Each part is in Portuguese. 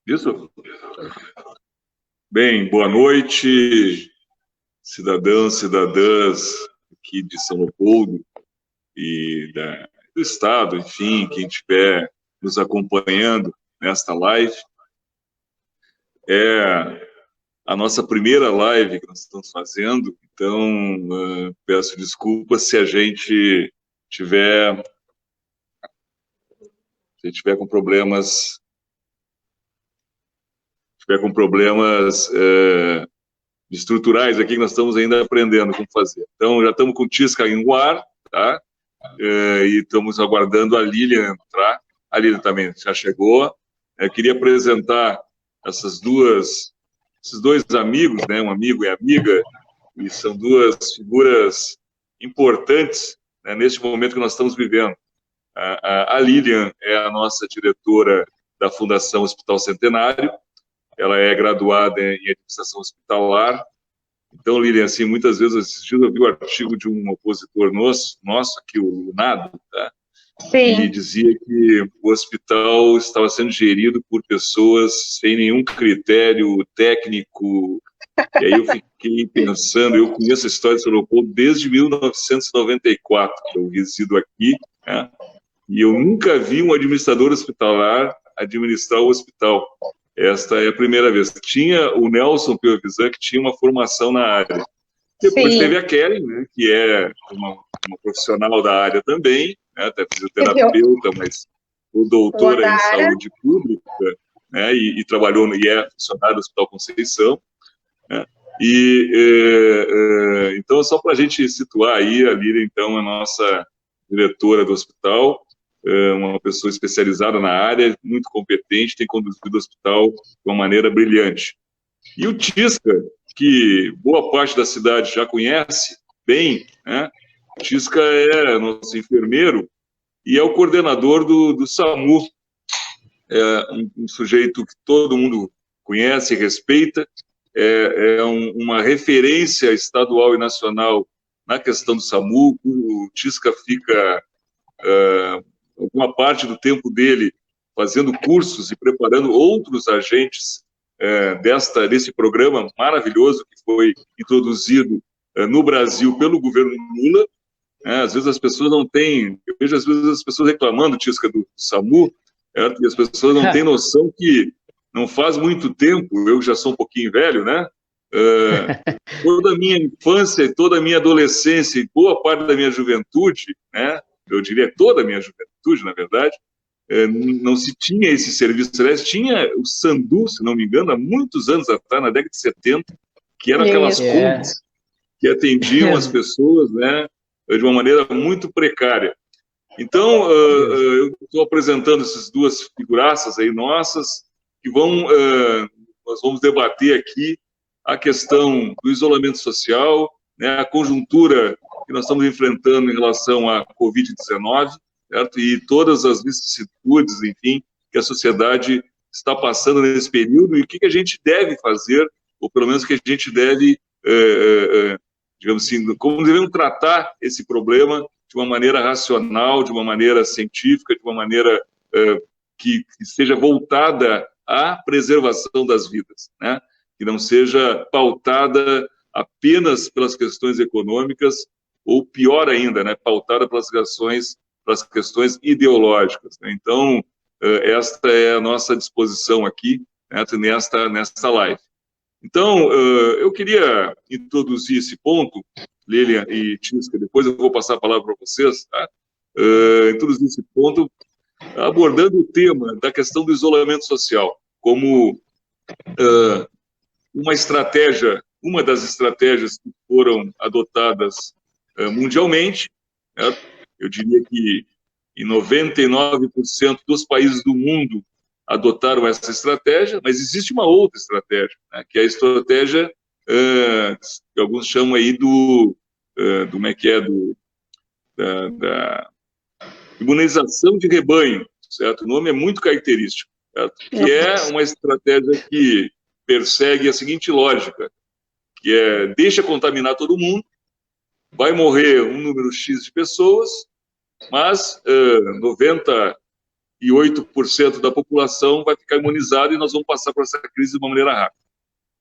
Isso? Bem, boa noite, cidadãos, cidadãs aqui de São Leopoldo e do Estado, enfim, quem estiver nos acompanhando nesta live. É a nossa primeira live que nós estamos fazendo, então peço desculpas se a gente tiver com problemas estruturais aqui que nós estamos ainda aprendendo como fazer. Então, já estamos com o Tisca no ar, tá? E estamos aguardando a Lilian entrar. A Lilian também já chegou. Queria apresentar esses dois amigos, né? Um amigo e amiga, e são duas figuras importantes, né, neste momento que nós estamos vivendo. A Lilian é a nossa diretora da Fundação Hospital Centenário. Ela é graduada em administração hospitalar. Então, Lilian, assim, muitas vezes eu vi o artigo de um opositor nosso aqui, o Lunado, tá? Sim. E dizia que o hospital estava sendo gerido por pessoas sem nenhum critério técnico. E aí eu fiquei pensando, eu conheço a história de São Leopoldo desde 1994, que eu resido aqui, né? E eu nunca vi um administrador hospitalar administrar o hospital. Esta é a primeira vez. Tinha o Nelson Piovisan, que tinha uma formação na área. Depois teve a Kellen, né, que é uma profissional da área também, né, até fisioterapeuta, mas doutora em saúde pública, né, e trabalhou e é funcionária do Hospital Conceição. Né, então, só para a gente situar aí, a Líria, então, é a nossa diretora do hospital, uma pessoa especializada na área, muito competente, tem conduzido o hospital de uma maneira brilhante. E o Tisca, que boa parte da cidade já conhece bem, né? O Tisca é nosso enfermeiro e é o coordenador do SAMU, é um sujeito que todo mundo conhece e respeita, uma referência estadual e nacional na questão do SAMU. O Tisca fica alguma parte do tempo dele fazendo cursos e preparando outros agentes desse programa maravilhoso que foi introduzido no Brasil pelo governo Lula. Às vezes as pessoas não têm, eu vejo às vezes as pessoas reclamando, Tisca, do SAMU, e as pessoas não têm noção que não faz muito tempo, eu já sou um pouquinho velho, né? Toda a minha infância e toda a minha adolescência e boa parte da minha juventude, né? Eu diria toda a minha juventude, na verdade, não se tinha esse serviço. Aliás, tinha o Sandu, se não me engano, há muitos anos atrás, na década de 70, que eram aquelas pontes que atendiam as pessoas, né, de uma maneira muito precária. Então, eu estou apresentando essas duas figuraças aí nossas, que nós vamos debater aqui a questão do isolamento social, né, a conjuntura que nós estamos enfrentando em relação à Covid-19, certo? E todas as vicissitudes, enfim, que a sociedade está passando nesse período e o que a gente deve fazer, ou pelo menos o que a gente deve, digamos assim, como devemos tratar esse problema de uma maneira racional, de uma maneira científica, de uma maneira que seja voltada à preservação das vidas, né? Que não seja pautada apenas pelas questões econômicas, ou pior ainda, né, pautada pelas questões ideológicas. Né? Então, esta é a nossa disposição aqui, né, nesta live. Então, eu queria introduzir esse ponto, Lilian e Tisca, depois eu vou passar a palavra para vocês, tá? Introduzir esse ponto, abordando o tema da questão do isolamento social, como uma das estratégias que foram adotadas mundialmente, né? Eu diria que em 99% dos países do mundo adotaram essa estratégia, mas existe uma outra estratégia, né, que é a estratégia que alguns chamam aí como é que é, da imunização de rebanho, certo? O nome é muito característico, certo? Que é uma estratégia que persegue a seguinte lógica, que é deixa contaminar todo mundo, vai morrer um número X de pessoas, mas 98% da população vai ficar imunizada e nós vamos passar por essa crise de uma maneira rápida.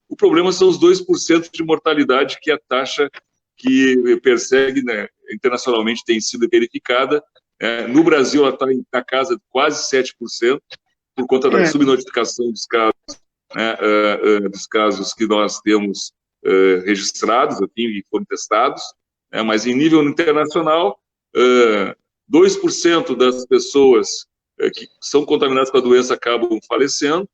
O problema são os 2% de mortalidade, que é a taxa que persegue, né, internacionalmente tem sido verificada. No Brasil, ela está na casa de quase 7%, por conta da subnotificação dos casos que nós temos registrados aqui e foram testados, mas em nível internacional, 2% das pessoas que são contaminadas com a doença acabam falecendo,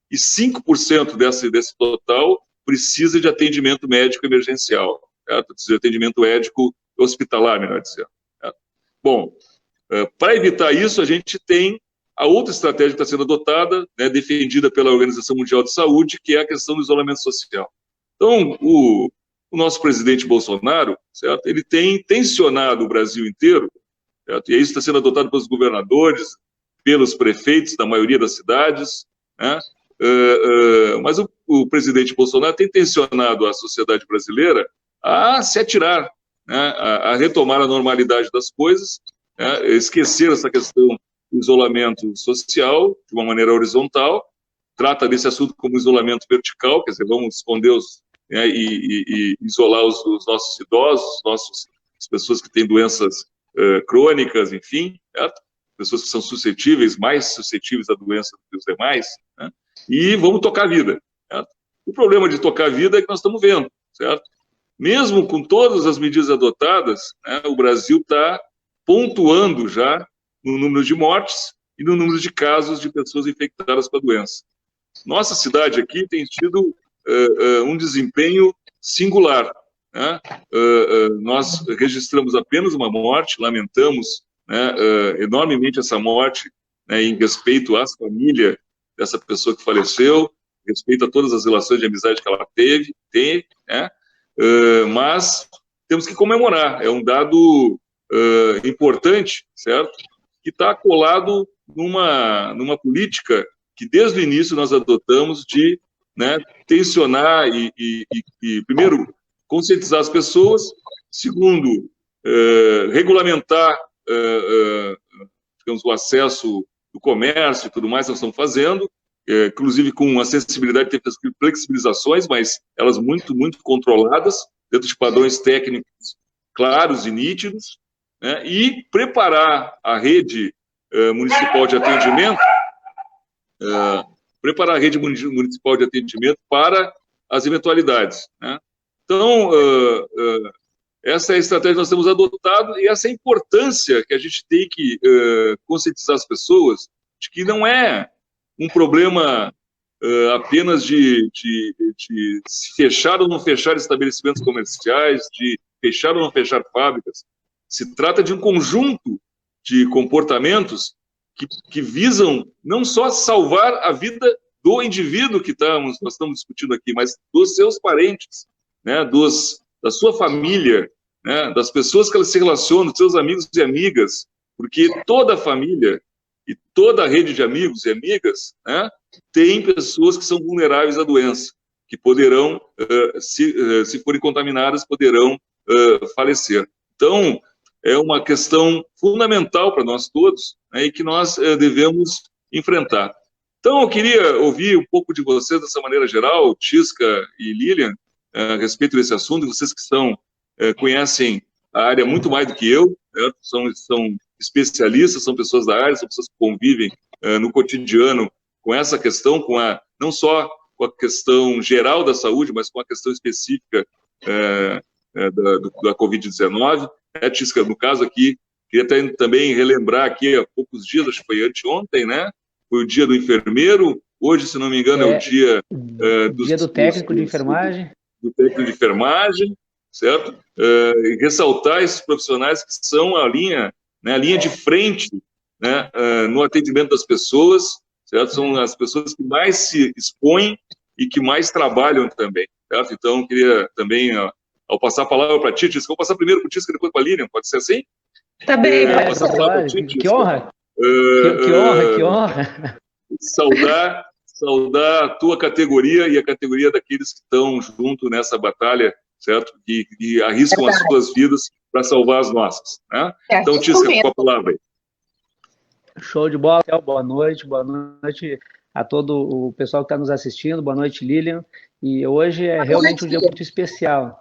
e 5% desse total precisa de atendimento médico emergencial, certo? Precisa de atendimento médico hospitalar, melhor dizendo. Certo? Bom, para evitar isso, a gente tem a outra estratégia que está sendo adotada, né, defendida pela Organização Mundial de Saúde, que é a questão do isolamento social. Então, o nosso presidente Bolsonaro, certo? Ele tem tensionado o Brasil inteiro, certo? E isso está sendo adotado pelos governadores, pelos prefeitos da maioria das cidades, né? Mas o presidente Bolsonaro tem tensionado a sociedade brasileira a se atirar, né? a retomar a normalidade das coisas, né? Esquecer essa questão do isolamento social de uma maneira horizontal, trata desse assunto como isolamento vertical, quer dizer, vamos esconder né, e isolar os nossos idosos, as pessoas que têm doenças crônicas, enfim, certo? Pessoas que são mais suscetíveis à doença do que os demais, né? E vamos tocar a vida, certo? O problema de tocar a vida é que nós estamos vendo, certo? Mesmo com todas as medidas adotadas, né, o Brasil está pontuando já no número de mortes e no número de casos de pessoas infectadas com a doença. Nossa cidade aqui tem tido um desempenho singular, né? Nós registramos apenas uma morte, lamentamos, né, enormemente essa morte, né, em respeito às famílias dessa pessoa que faleceu, respeito a todas as relações de amizade que ela tem, né? Mas temos que comemorar, é um dado importante, certo? Que está colado numa política que desde o início nós adotamos de, né, tensionar e primeiro, conscientizar as pessoas, segundo, regulamentar digamos, o acesso do comércio e tudo mais, nós estamos fazendo, inclusive com a sensibilidade de ter flexibilizações, mas elas muito, muito controladas, dentro de padrões técnicos claros e nítidos, né, e preparar a rede municipal de atendimento, para as eventualidades, né? Então, essa é a estratégia que nós temos adotado e essa é a importância que a gente tem que conscientizar as pessoas de que não é um problema apenas de se fechar ou não fechar estabelecimentos comerciais, de fechar ou não fechar fábricas. Se trata de um conjunto de comportamentos que visam não só salvar a vida do indivíduo que nós estamos discutindo aqui, mas dos seus parentes, né, da sua família, né, das pessoas que elas se relacionam, dos seus amigos e amigas, porque toda família e toda a rede de amigos e amigas, né, tem pessoas que são vulneráveis à doença, que poderão, se forem contaminadas, poderão falecer. Então, é uma questão fundamental para nós todos, né, e que nós devemos enfrentar. Então, eu queria ouvir um pouco de vocês dessa maneira geral, Tisca e Lilian, a respeito desse assunto. Vocês que conhecem a área muito mais do que eu, né, são especialistas, são pessoas da área, são pessoas que convivem no cotidiano com essa questão, não só com a questão geral da saúde, mas com a questão específica da Covid-19. Tisca, no caso aqui, queria também relembrar aqui, há poucos dias, acho que foi anteontem, né? Foi o dia do enfermeiro, hoje, se não me engano, é o dia... dia do técnico de enfermagem. Do técnico de enfermagem, certo? E ressaltar esses profissionais que são a linha de frente, né, no atendimento das pessoas, certo? São as pessoas que mais se expõem e que mais trabalham também, certo? Então, eu queria também, ao passar a palavra para a Títia, vou passar primeiro para o Tisca, depois para a Lilian, pode ser assim? Tá bem, vou passar a palavra para a Títia. Que honra! Que honra, que honra! Saudar a tua categoria e a categoria daqueles que estão junto nessa batalha, certo? Que arriscam as suas vidas para salvar as nossas, né? Então, Tisca, com a palavra aí. Show de bola, boa noite a todo o pessoal que está nos assistindo, boa noite, Lilian. E hoje é realmente um dia muito especial.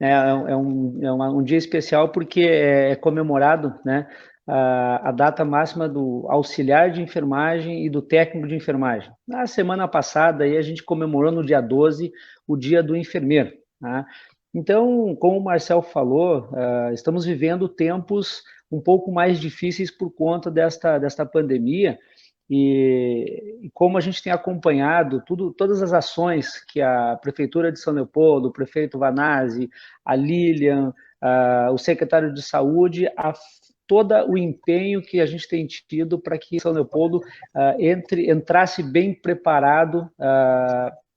É um dia especial porque é comemorado, né, a data máxima do auxiliar de enfermagem e do técnico de enfermagem. Na semana passada, aí, a gente comemorou no dia 12 o dia do enfermeiro, né? Então, como o Marcel falou, estamos vivendo tempos um pouco mais difíceis por conta desta pandemia, e como a gente tem acompanhado todas as ações que a Prefeitura de São Leopoldo, o prefeito Vanazzi, a Lilian, o secretário de Saúde, todo o empenho que a gente tem tido para que São Leopoldo entrasse bem preparado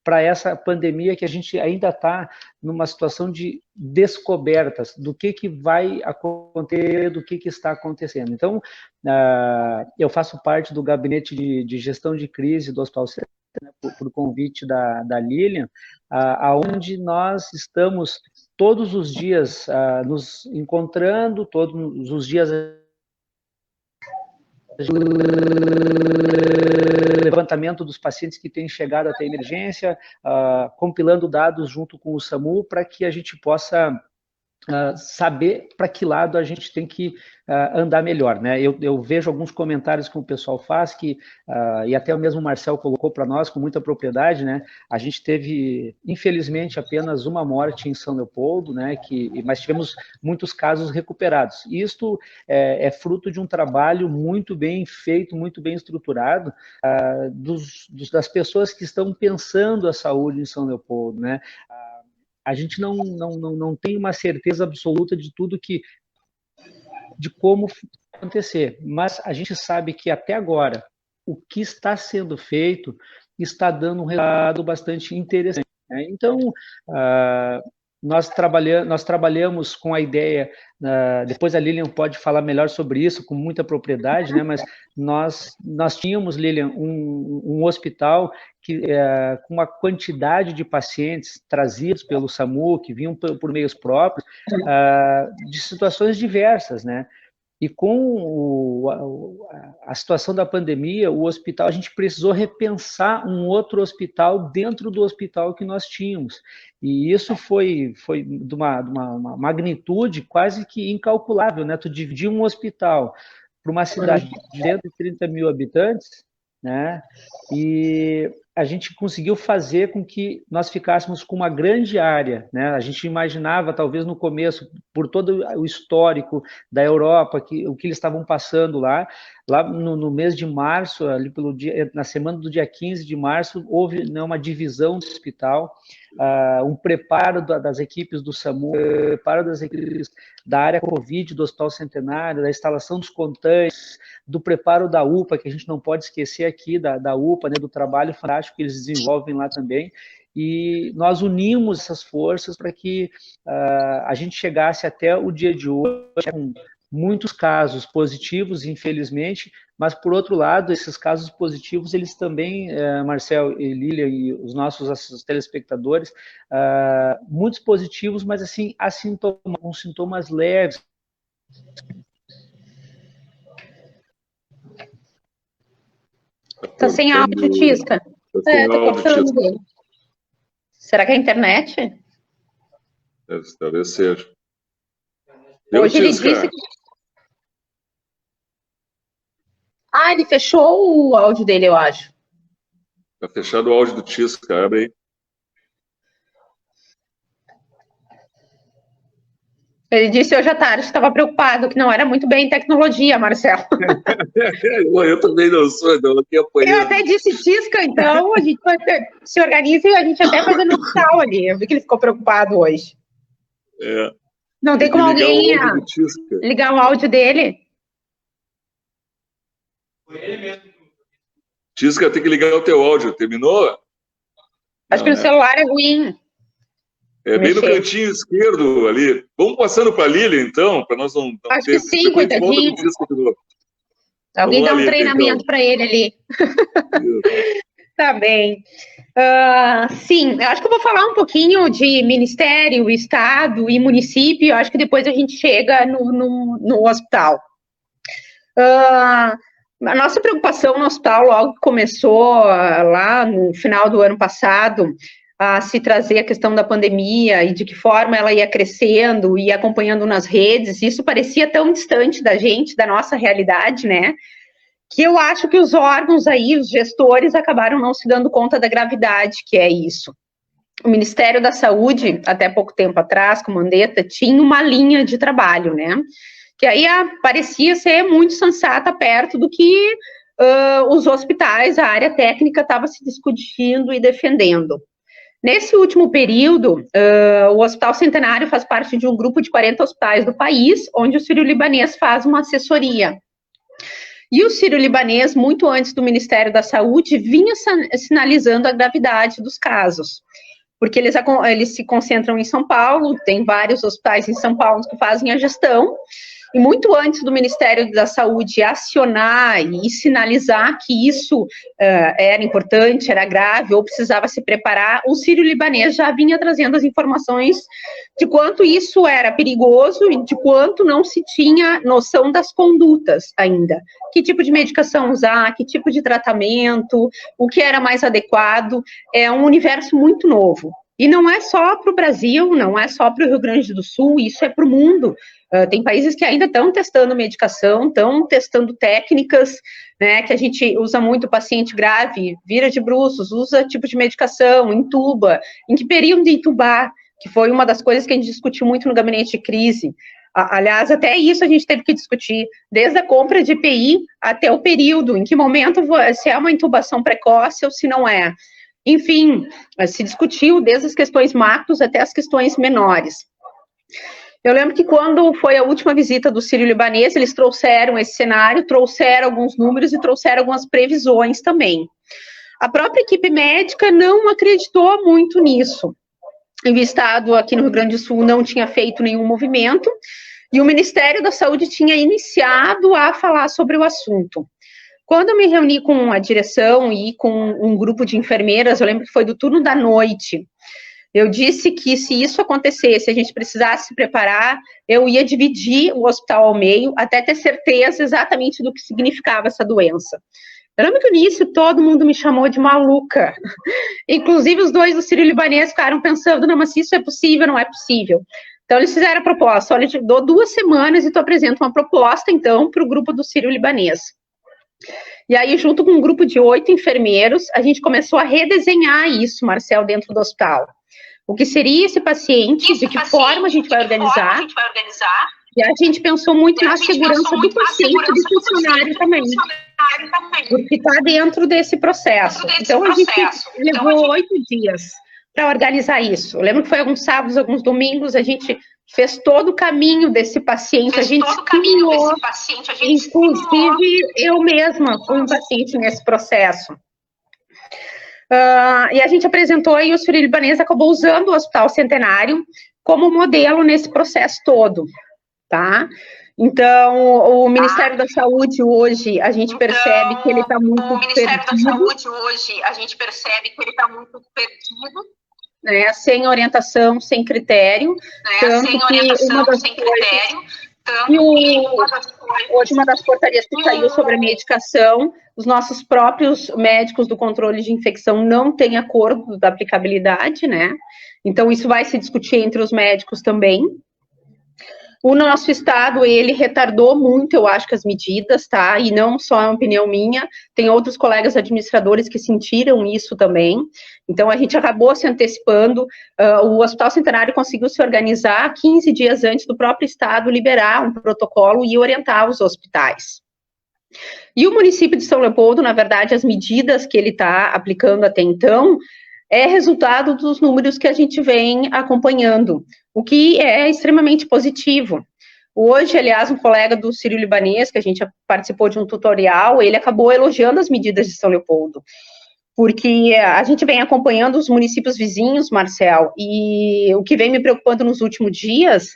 para essa pandemia, que a gente ainda está numa situação de descobertas do que vai acontecer, do que está acontecendo. Então, eu faço parte do gabinete de gestão de crise do Hospital Central, né, por convite da Lilian, onde nós estamos todos os dias nos encontrando, todos os dias levantamento dos pacientes que têm chegado até a emergência, compilando dados junto com o SAMU para que a gente possa saber para que lado a gente tem que andar melhor, né? Eu vejo alguns comentários que o pessoal faz, e até o mesmo Marcel colocou para nós com muita propriedade, né? A gente teve, infelizmente, apenas uma morte em São Leopoldo, né? Mas tivemos muitos casos recuperados. E isto é fruto de um trabalho muito bem feito, muito bem estruturado, das pessoas que estão pensando a saúde em São Leopoldo, né? A gente não tem uma certeza absoluta de de como acontecer, mas a gente sabe que até agora o que está sendo feito está dando um resultado bastante interessante, né? Então, nós trabalhamos com a ideia, depois a Lilian pode falar melhor sobre isso, com muita propriedade, né? Mas nós tínhamos, Lilian, um hospital com uma quantidade de pacientes trazidos pelo SAMU, que vinham por meios próprios, de situações diversas, né? E com a situação da pandemia, o hospital, a gente precisou repensar um outro hospital dentro do hospital que nós tínhamos. E isso foi de uma magnitude quase que incalculável, né? Tu dividir um hospital para uma cidade de 130 mil habitantes, né? E a gente conseguiu fazer com que nós ficássemos com uma grande área, né? A gente imaginava, talvez no começo, por todo o histórico da Europa, o que eles estavam passando lá no mês de março, ali na semana do dia 15 de março, houve, né, uma divisão do hospital, um preparo das equipes do SAMU, preparo das equipes da área Covid do Hospital Centenário, da instalação dos contantes, do preparo da UPA, que a gente não pode esquecer aqui da UPA, né, do trabalho fantástico que eles desenvolvem lá também, e nós unimos essas forças para que a gente chegasse até o dia de hoje com muitos casos positivos, infelizmente, mas, por outro lado, esses casos positivos, eles também, Marcel e Lília e os nossos telespectadores, muitos positivos, mas, assim, com sintomas leves. Tá sem áudio, Tisca. Tá cortando dele. Será que é a internet? Talvez seja. Hoje ele disse que... ele fechou o áudio dele, eu acho. Tá fechado o áudio do Tisca, abre aí. Ele disse hoje à tarde que estava preocupado, que não era muito bem em tecnologia, Marcelo. Eu também não sou, não. Eu até disse, Tisca, então, a gente se organiza e a gente até faz no hospital ali. Eu vi que ele ficou preocupado hoje. Não tem como alguém ligar o áudio dele? Foi ele mesmo. Tisca, tem que ligar o teu áudio. Terminou? Acho que no celular é ruim. É bem no cantinho esquerdo ali. Vamos passando para a Lília, então, para nós não acho que sim, coitadinho. Alguém dá um treinamento para ele ali. Tá bem. Sim, eu acho que eu vou falar um pouquinho de Ministério, Estado e município. Eu acho que depois a gente chega no hospital. A nossa preocupação no hospital logo começou lá no final do ano passado a se trazer a questão da pandemia e de que forma ela ia crescendo e acompanhando nas redes. Isso parecia tão distante da gente, da nossa realidade, né? Que eu acho que os órgãos aí, os gestores, acabaram não se dando conta da gravidade que é isso. O Ministério da Saúde, até pouco tempo atrás, com Mandetta, tinha uma linha de trabalho, né? Que aí parecia ser muito sensata perto do que os hospitais, a área técnica estava se discutindo e defendendo. Nesse último período, o Hospital Centenário faz parte de um grupo de 40 hospitais do país, onde o Sírio-Libanês faz uma assessoria. E o Sírio-Libanês, muito antes do Ministério da Saúde, vinha sinalizando a gravidade dos casos. Porque eles se concentram em São Paulo, tem vários hospitais em São Paulo que fazem a gestão, e muito antes do Ministério da Saúde acionar e sinalizar que isso era importante, era grave, ou precisava se preparar, o Sírio-Libanês já vinha trazendo as informações de quanto isso era perigoso e de quanto não se tinha noção das condutas ainda. Que tipo de medicação usar, que tipo de tratamento, o que era mais adequado. É um universo muito novo. E não é só para o Brasil, não é só para o Rio Grande do Sul, isso é para o mundo. Tem países que ainda estão testando medicação, estão testando técnicas, né, que a gente usa muito, paciente grave, vira de bruços, usa tipo de medicação, intuba, em que período de intubar, que foi uma das coisas que a gente discutiu muito no gabinete de crise. Aliás, até isso a gente teve que discutir, desde a compra de EPI até o período, em que momento se é uma intubação precoce ou se não é. Enfim, se discutiu desde as questões macros até as questões menores. Eu lembro que quando foi a última visita do Sírio-Libanês, eles trouxeram esse cenário, trouxeram alguns números e trouxeram algumas previsões também. A própria equipe médica não acreditou muito nisso. O Estado aqui no Rio Grande do Sul não tinha feito nenhum movimento e o Ministério da Saúde tinha iniciado a falar sobre o assunto. Quando eu me reuni com a direção e com um grupo de enfermeiras, eu lembro que foi do turno da noite, eu disse que se isso acontecesse, a gente precisasse se preparar, eu ia dividir o hospital ao meio, até ter certeza exatamente do que significava essa doença. Eu lembro que no início todo mundo me chamou de maluca, inclusive os dois do Sírio-Libanês ficaram pensando, não, mas se isso é possível, não é possível. Então eles fizeram a proposta, olha, eu te dou 2 semanas e tu apresenta uma proposta, então, para o grupo do Sírio-Libanês. E aí, junto com um grupo de 8 enfermeiros, a gente começou a redesenhar isso, Marcel, dentro do hospital. O que seria esse paciente, de que forma a gente vai organizar, e a gente pensou muito na segurança do paciente e do funcionário também, porque está dentro desse processo. Então, a gente levou 8 dias para organizar isso. Eu lembro que foi alguns sábados, alguns domingos, a gente fez todo o caminho desse paciente, a gente simulou, inclusive eu mesma fui um paciente nesse processo. E a gente apresentou e o Sírio-Libanês acabou usando o Hospital Centenário como modelo nesse processo todo, tá? Então, o Ministério da Saúde hoje, a gente percebe que ele está muito perdido. Né, sem orientação, sem critério. Hoje uma das portarias que saiu sobre a medicação, os nossos próprios médicos do controle de infecção não têm acordo da aplicabilidade, né? Então, isso vai se discutir entre os médicos também. O nosso estado, ele retardou muito, eu acho, que as medidas, tá? E não só é uma opinião minha, tem outros colegas administradores que sentiram isso também. Então, a gente acabou se antecipando, o Hospital Centenário conseguiu se organizar 15 dias antes do próprio estado liberar um protocolo e orientar os hospitais. E o município de São Leopoldo, na verdade, as medidas que ele está aplicando até então, é resultado dos números que a gente vem acompanhando, o que é extremamente positivo. Hoje, aliás, um colega do Sírio-Libanês, que a gente participou de um tutorial, ele acabou elogiando as medidas de São Leopoldo, porque a gente vem acompanhando os municípios vizinhos, Marcel, e o que vem me preocupando nos últimos dias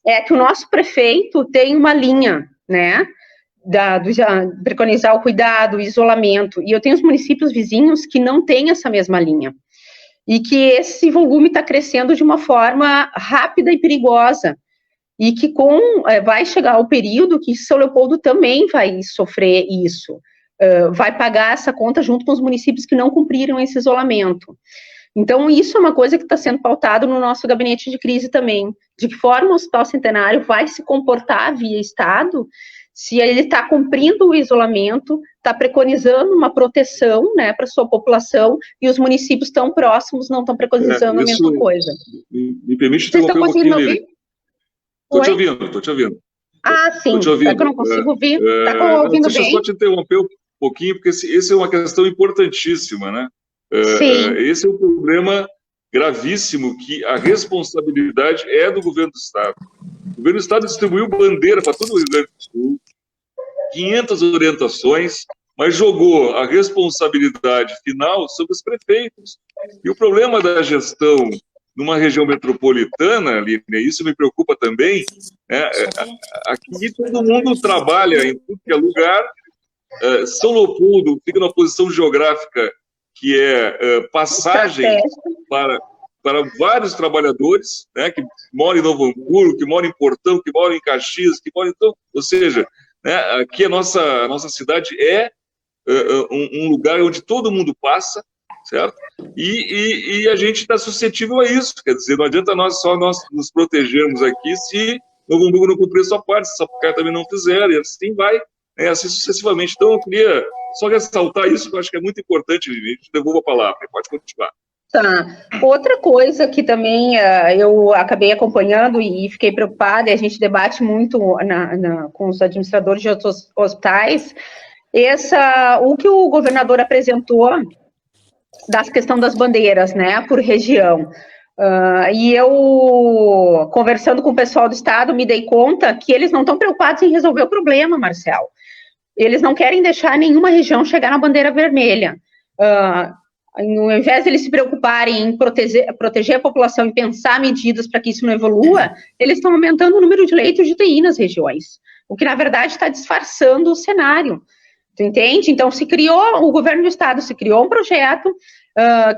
é que o nosso prefeito tem uma linha, né, preconizar o cuidado, o isolamento, e eu tenho os municípios vizinhos que não têm essa mesma linha, e que esse volume está crescendo de uma forma rápida e perigosa, e que vai chegar o período que São Leopoldo também vai sofrer isso, vai pagar essa conta junto com os municípios que não cumpriram esse isolamento. Então, isso é uma coisa que está sendo pautado no nosso gabinete de crise também, de que forma o Hospital Centenário vai se comportar via Estado, se ele está cumprindo o isolamento, está preconizando uma proteção, né, para a sua população, e os municípios tão próximos não estão preconizando a mesma coisa. Me permite interromper um pouquinho, Lili. Estou te ouvindo. Ah, sim, é que eu não consigo ouvir. Está ouvindo bem? Deixa eu só te interromper um pouquinho, porque essa é uma questão importantíssima, né? Sim. Esse é um problema gravíssimo, que a responsabilidade é do governo do Estado. O governo do Estado distribuiu bandeira para todo o Rio Grande do Sul, 500 orientações, mas jogou a responsabilidade final sobre os prefeitos. E o problema da gestão numa região metropolitana, Aline, isso me preocupa também, aqui todo mundo trabalha em tudo que é lugar. São Leopoldo fica numa posição geográfica que é passagem para vários trabalhadores, né, que moram em Novo Hamburgo, que moram em Portão, que moram em Caxias, que moram em... Então, ou seja, né, aqui a nossa cidade é um lugar onde todo mundo passa, certo? E a gente está suscetível a isso, quer dizer, não adianta nós nos protegermos aqui se Novo Hamburgo não cumprir a sua parte, se Sapucaia também não fizer, e assim vai, né, assim sucessivamente. Então, eu queria só ressaltar isso, que eu acho que é muito importante, Lili. A gente devolve a palavra, pode continuar. Tá. Outra coisa que também eu acabei acompanhando e fiquei preocupada, e a gente debate muito com os administradores de outros hospitais, o que o governador apresentou da questão das bandeiras, né, por região. E eu, conversando com o pessoal do Estado, me dei conta que eles não estão preocupados em resolver o problema, Marcel. Eles não querem deixar nenhuma região chegar na bandeira vermelha. Ao invés de eles se preocuparem em proteger a população e pensar medidas para que isso não evolua, eles estão aumentando o número de leitos de UTI nas regiões, o que, na verdade, está disfarçando o cenário. Tu entende? Então, o governo do Estado se criou um projeto,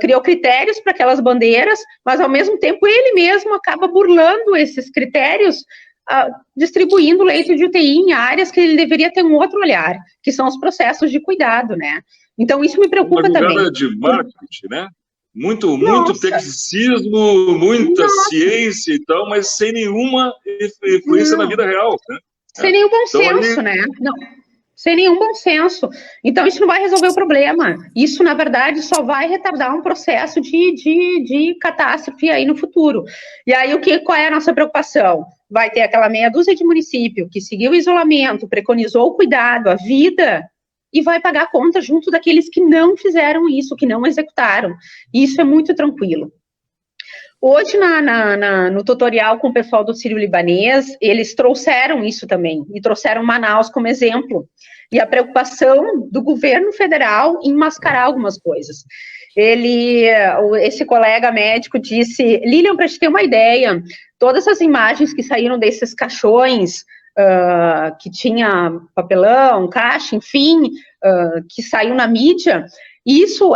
criou critérios para aquelas bandeiras, mas, ao mesmo tempo, ele mesmo acaba burlando esses critérios, distribuindo leito de UTI em áreas que ele deveria ter um outro olhar, que são os processos de cuidado, né? Então, isso me preocupa também. Uma jogada de marketing, né? Muito tecnicismo, muita ciência e tal, mas sem nenhuma influência na vida real, né? Sem nenhum bom senso, né? Não. Sem nenhum bom senso. Então, isso não vai resolver o problema. Isso, na verdade, só vai retardar um processo de catástrofe aí no futuro. E aí, qual é a nossa preocupação? Vai ter aquela meia dúzia de município que seguiu o isolamento, preconizou o cuidado, a vida, e vai pagar a conta junto daqueles que não fizeram isso, que não executaram. E isso é muito tranquilo. Hoje, no tutorial com o pessoal do Sírio-Libanês, eles trouxeram isso também, e trouxeram Manaus como exemplo, e a preocupação do governo federal em mascarar algumas coisas. Esse colega médico disse, Lilian, para te ter uma ideia, todas as imagens que saíram desses caixões, que tinha papelão, caixa, enfim, que saiu na mídia,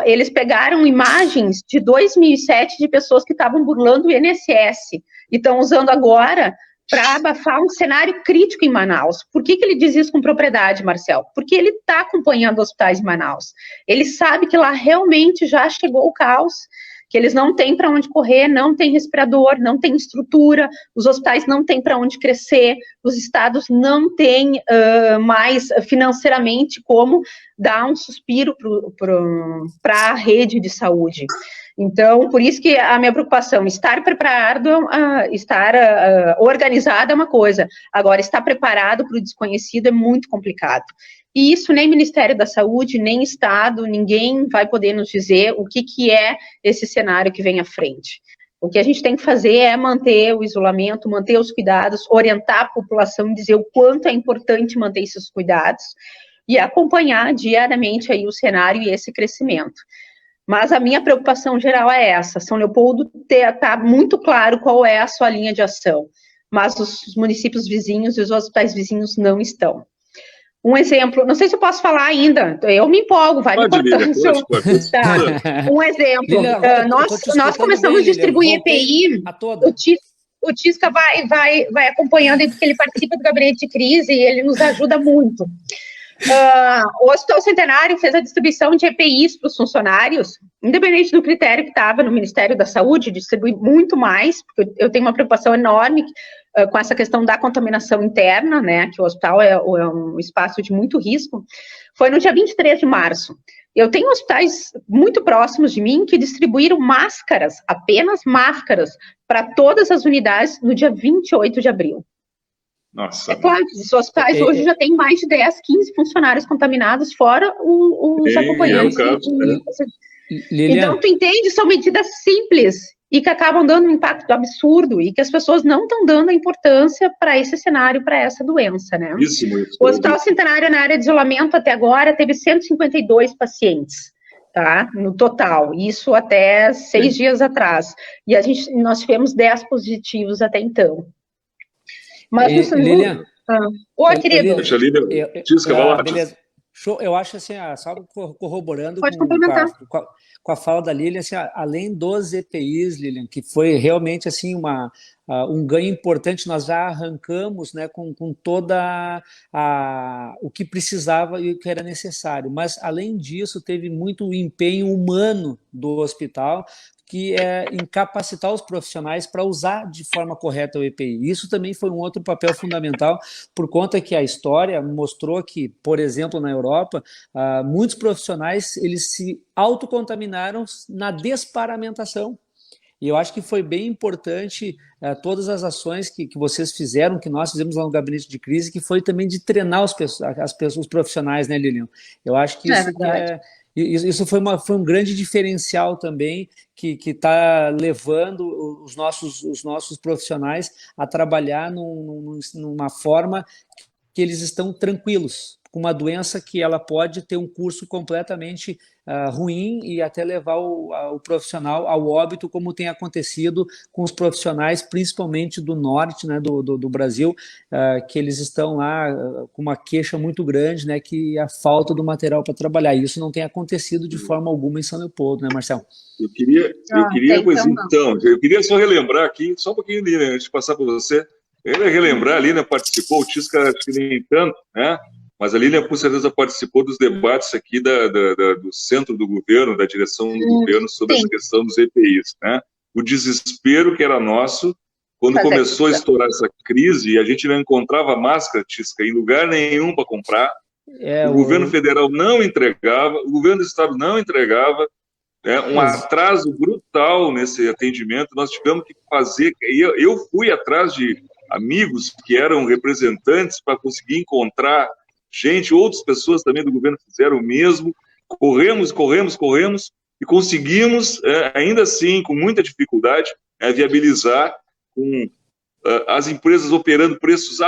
eles pegaram imagens de 2007 de pessoas que estavam burlando o INSS e estão usando agora para abafar um cenário crítico em Manaus. Por que ele diz isso com propriedade, Marcel? Porque ele está acompanhando hospitais em Manaus. Ele sabe que lá realmente já chegou o caos, que eles não têm para onde correr, não tem respirador, não tem estrutura, os hospitais não têm para onde crescer, os estados não têm mais financeiramente como dar um suspiro para a rede de saúde. Então, por isso que a minha preocupação, estar preparado, estar organizado é uma coisa, agora estar preparado para o desconhecido é muito complicado. E isso nem Ministério da Saúde, nem Estado, ninguém vai poder nos dizer o que é esse cenário que vem à frente. O que a gente tem que fazer é manter o isolamento, manter os cuidados, orientar a população e dizer o quanto é importante manter esses cuidados e acompanhar diariamente aí o cenário e esse crescimento. Mas a minha preocupação geral é essa. São Leopoldo está muito claro qual é a sua linha de ação, mas os municípios vizinhos e os hospitais vizinhos não estão. Um exemplo, não sei se eu posso falar ainda, eu me empolgo, vai me cortando. Tá. Um exemplo, nós começamos a distribuir EPI, o Tisca vai acompanhando, porque ele participa do gabinete de crise e ele nos ajuda muito. O Hospital Centenário fez a distribuição de EPIs para os funcionários, independente do critério que estava no Ministério da Saúde, distribui muito mais, porque eu tenho uma preocupação enorme com essa questão da contaminação interna, né, que o hospital é um espaço de muito risco. Foi no dia 23 de março. Eu tenho hospitais muito próximos de mim que distribuíram máscaras, apenas máscaras, para todas as unidades no dia 28 de abril. Nossa. É claro, os hospitais hoje já tem mais de 10, 15 funcionários contaminados, fora os acompanhantes. Então, tu entende, são medidas simples e que acabam dando um impacto absurdo e que as pessoas não estão dando a importância para esse cenário, para essa doença, né? Isso. O Hospital Centenário, na área de isolamento, até agora, teve 152 pacientes, tá? No total, isso até 6 dias atrás. E nós tivemos 10 positivos até então. Mas Lilian, oi, querido. Beleza. Show. Eu acho assim, só corroborando com a fala da Lilian, assim, além dos EPIs, Lilian, que foi realmente assim um ganho importante, nós já arrancamos, né, com toda o que precisava e o que era necessário, mas além disso teve muito empenho humano do hospital, que é incapacitar os profissionais para usar de forma correta o EPI. Isso também foi um outro papel fundamental, por conta que a história mostrou que, por exemplo, na Europa, muitos profissionais eles se autocontaminaram na desparamentação. E eu acho que foi bem importante todas as ações que vocês fizeram, que nós fizemos lá no Gabinete de Crise, que foi também de treinar os profissionais, né, Lilian? Eu acho que isso foi um grande diferencial também, que está levando os nossos profissionais a trabalhar numa forma que eles estão tranquilos, com uma doença que ela pode ter um curso completamente ruim e até levar o profissional ao óbito, como tem acontecido com os profissionais, principalmente do norte, né, do Brasil, que eles estão lá com uma queixa muito grande, né, que é a falta do material para trabalhar. E isso não tem acontecido de forma alguma em São Leopoldo, né, Marcelo? Eu queria só relembrar aqui, só um pouquinho, Lilian, antes de passar para você. Eu ia relembrar, a Lilian participou, o Tisca acho que nem tanto, né? Mas a Lilian, com certeza, participou dos debates aqui do centro do governo, da direção do governo, sobre essa questão dos EPIs, né? O desespero que era nosso, quando começou a estourar essa crise, e a gente não encontrava máscara, Tisca, em lugar nenhum para comprar, o governo federal não entregava, o governo do estado não entregava, um atraso brutal nesse atendimento. Nós tivemos que fazer, eu fui atrás de amigos que eram representantes para conseguir encontrar gente, outras pessoas também do governo fizeram o mesmo, corremos e conseguimos, ainda assim, com muita dificuldade, viabilizar com as empresas operando preços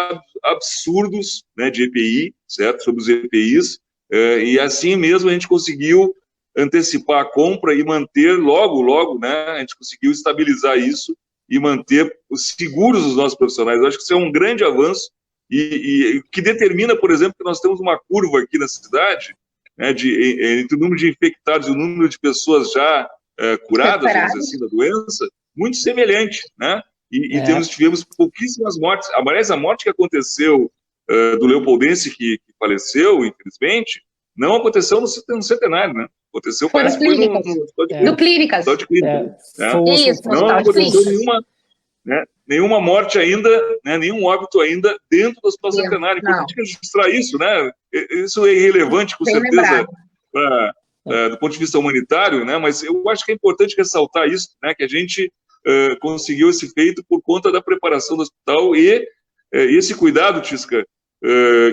absurdos, né, de EPI, certo? Sobre os EPIs, e assim mesmo a gente conseguiu antecipar a compra e manter logo, né, a gente conseguiu estabilizar isso e manter os seguros dos nossos profissionais. Eu acho que isso é um grande avanço e que determina, por exemplo, que nós temos uma curva aqui na cidade, né, entre o número de infectados e o número de pessoas já curadas, vamos dizer assim, da doença, muito semelhante, né? E tivemos pouquíssimas mortes. Aliás, a morte que aconteceu do leopoldense que faleceu, infelizmente, não aconteceu no centenário, né? Aconteceu, parece que foi no Clínicas. Não aconteceu nenhuma morte ainda, né, nenhum óbito ainda dentro do Hospital Centenário. Importante registrar isso, né? Isso é irrelevante, com certeza, do ponto de vista humanitário, né? Mas eu acho que é importante ressaltar isso, né? Que a gente conseguiu esse feito por conta da preparação do hospital e esse cuidado, Tisca,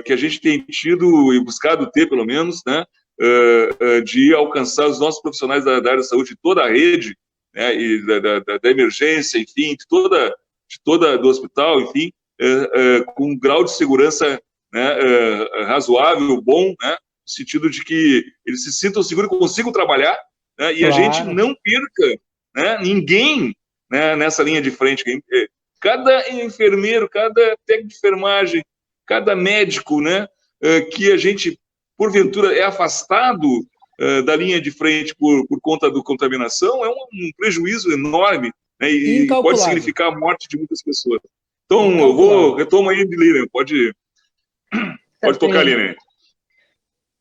que a gente tem tido e buscado ter, pelo menos, né? De alcançar os nossos profissionais da área da saúde, toda a rede, né, e da emergência, enfim, de toda do hospital, enfim, com um grau de segurança, né, razoável, bom, né, no sentido de que eles se sintam seguros e consigam trabalhar, né, e claro, a gente não perca, né, ninguém, né, nessa linha de frente. Cada enfermeiro, cada técnico de enfermagem, cada médico, né, que a gente, porventura, é afastado da linha de frente por conta da contaminação, é um prejuízo enorme, né, e pode significar a morte de muitas pessoas. Então, retomo aí, Lilian, pode tocar, Lilian.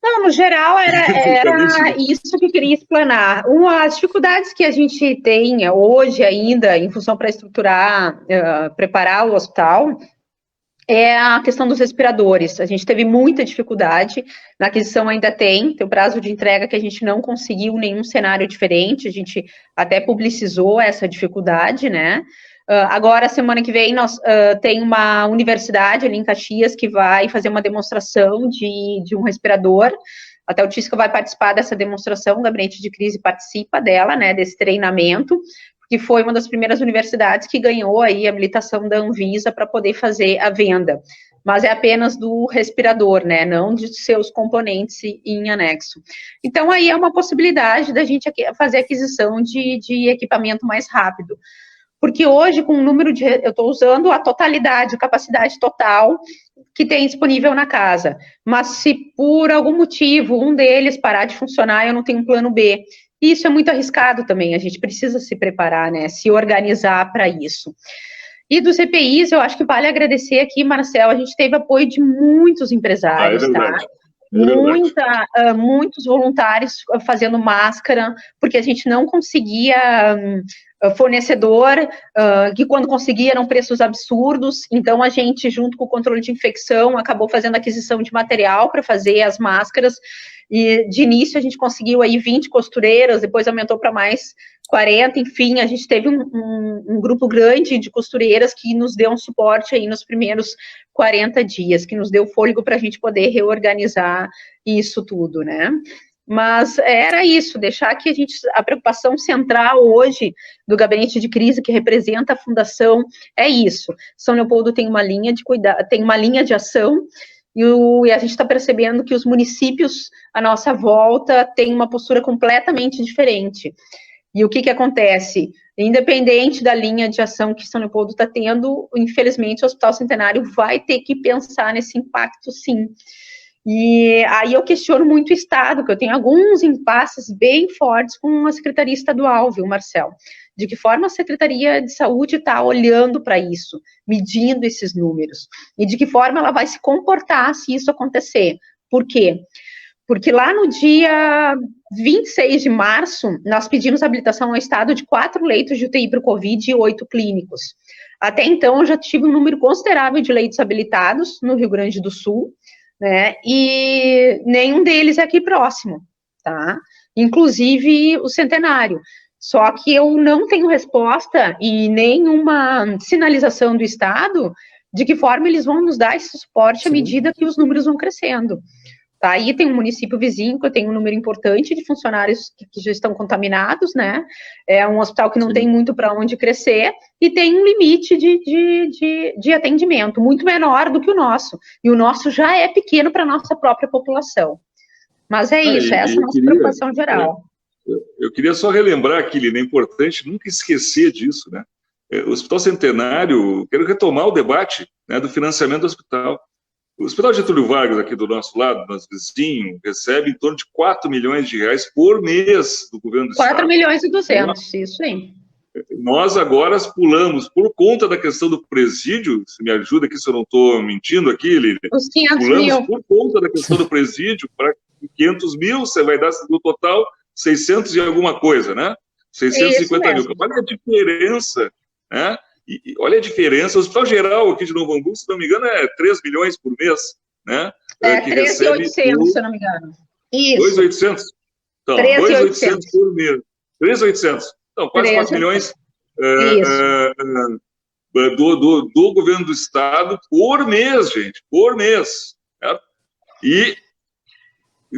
Não, no geral, era isso que eu queria explanar. As dificuldades que a gente tem hoje ainda, em função para estruturar, preparar o hospital, é a questão dos respiradores. A gente teve muita dificuldade, na aquisição ainda tem o prazo de entrega que a gente não conseguiu nenhum cenário diferente, a gente até publicizou essa dificuldade, né? Agora, semana que vem, nós tem uma universidade ali em Caxias que vai fazer uma demonstração de um respirador. Até o Tisca vai participar dessa demonstração, o Gabinete de Crise participa dela, né, desse treinamento, que foi uma das primeiras universidades que ganhou aí a habilitação da Anvisa para poder fazer a venda. Mas é apenas do respirador, né, não de seus componentes em anexo. Então, aí é uma possibilidade da gente fazer aquisição de equipamento mais rápido. Porque hoje, com o número de... Eu estou usando a totalidade, a capacidade total que tem disponível na casa. Mas se por algum motivo um deles parar de funcionar, eu não tenho um plano B. E isso é muito arriscado também, a gente precisa se preparar, né? Se organizar para isso. E dos EPIs, eu acho que vale agradecer aqui, Marcel, a gente teve apoio de muitos empresários, tá? Muitos voluntários fazendo máscara, porque a gente não conseguia... fornecedor, que quando conseguia eram preços absurdos, então a gente, junto com o controle de infecção, acabou fazendo aquisição de material para fazer as máscaras, e de início a gente conseguiu aí 20 costureiras, depois aumentou para mais 40, enfim, a gente teve um grupo grande de costureiras que nos deu um suporte aí nos primeiros 40 dias, que nos deu fôlego para a gente poder reorganizar isso tudo, né? Mas era isso, deixar que a preocupação central hoje do gabinete de crise que representa a fundação é isso. São Leopoldo tem uma linha de cuidado, tem uma linha de ação e a gente está percebendo que os municípios à nossa volta têm uma postura completamente diferente. E o que acontece? Independente da linha de ação que São Leopoldo está tendo, infelizmente o Hospital Centenário vai ter que pensar nesse impacto, sim. E aí eu questiono muito o Estado, que eu tenho alguns impasses bem fortes com a Secretaria Estadual, viu, Marcel? De que forma a Secretaria de Saúde está olhando para isso, medindo esses números, e de que forma ela vai se comportar se isso acontecer. Por quê? Porque lá no dia 26 de março, nós pedimos habilitação ao Estado de 4 leitos de UTI para o Covid e 8 clínicos. Até então, eu já tive um número considerável de leitos habilitados no Rio Grande do Sul, né, e nenhum deles é aqui próximo, tá? Inclusive o Centenário. Só que eu não tenho resposta e nenhuma sinalização do Estado de que forma eles vão nos dar esse suporte à medida que os números vão crescendo. Tá? Aí tem um município vizinho que tem um número importante de funcionários que já estão contaminados, né? É um hospital que não tem muito para onde crescer e tem um limite de atendimento muito menor do que o nosso. E o nosso já é pequeno para a nossa própria população. Mas é isso, essa é a nossa preocupação geral. Eu queria só relembrar aqui, Lina, é importante nunca esquecer disso, né? O Hospital Centenário, quero retomar o debate, né, do financiamento do hospital. O Hospital Getúlio Vargas, aqui do nosso lado, nosso vizinho, recebe em torno de 4 milhões de reais por mês do governo do Estado. 4 milhões e 200, isso aí. Nós agora pulamos, por conta da questão do presídio, se me ajuda aqui se eu não estou mentindo aqui, Lili. Os 500 mil. Por conta da questão do presídio, para 500 mil, você vai dar no total 600 e alguma coisa, né? 650 mil. Olha a diferença, né? E olha a diferença, o Hospital Geral aqui de Novo Hamburgo, se não me engano, é 3 milhões por mês, né? Que 3.800, se eu não me engano. Isso. 2.800? Então, 2.800 por mês. 3.800. Então, quase 4 milhões do governo do Estado por mês, gente, por mês. Né? E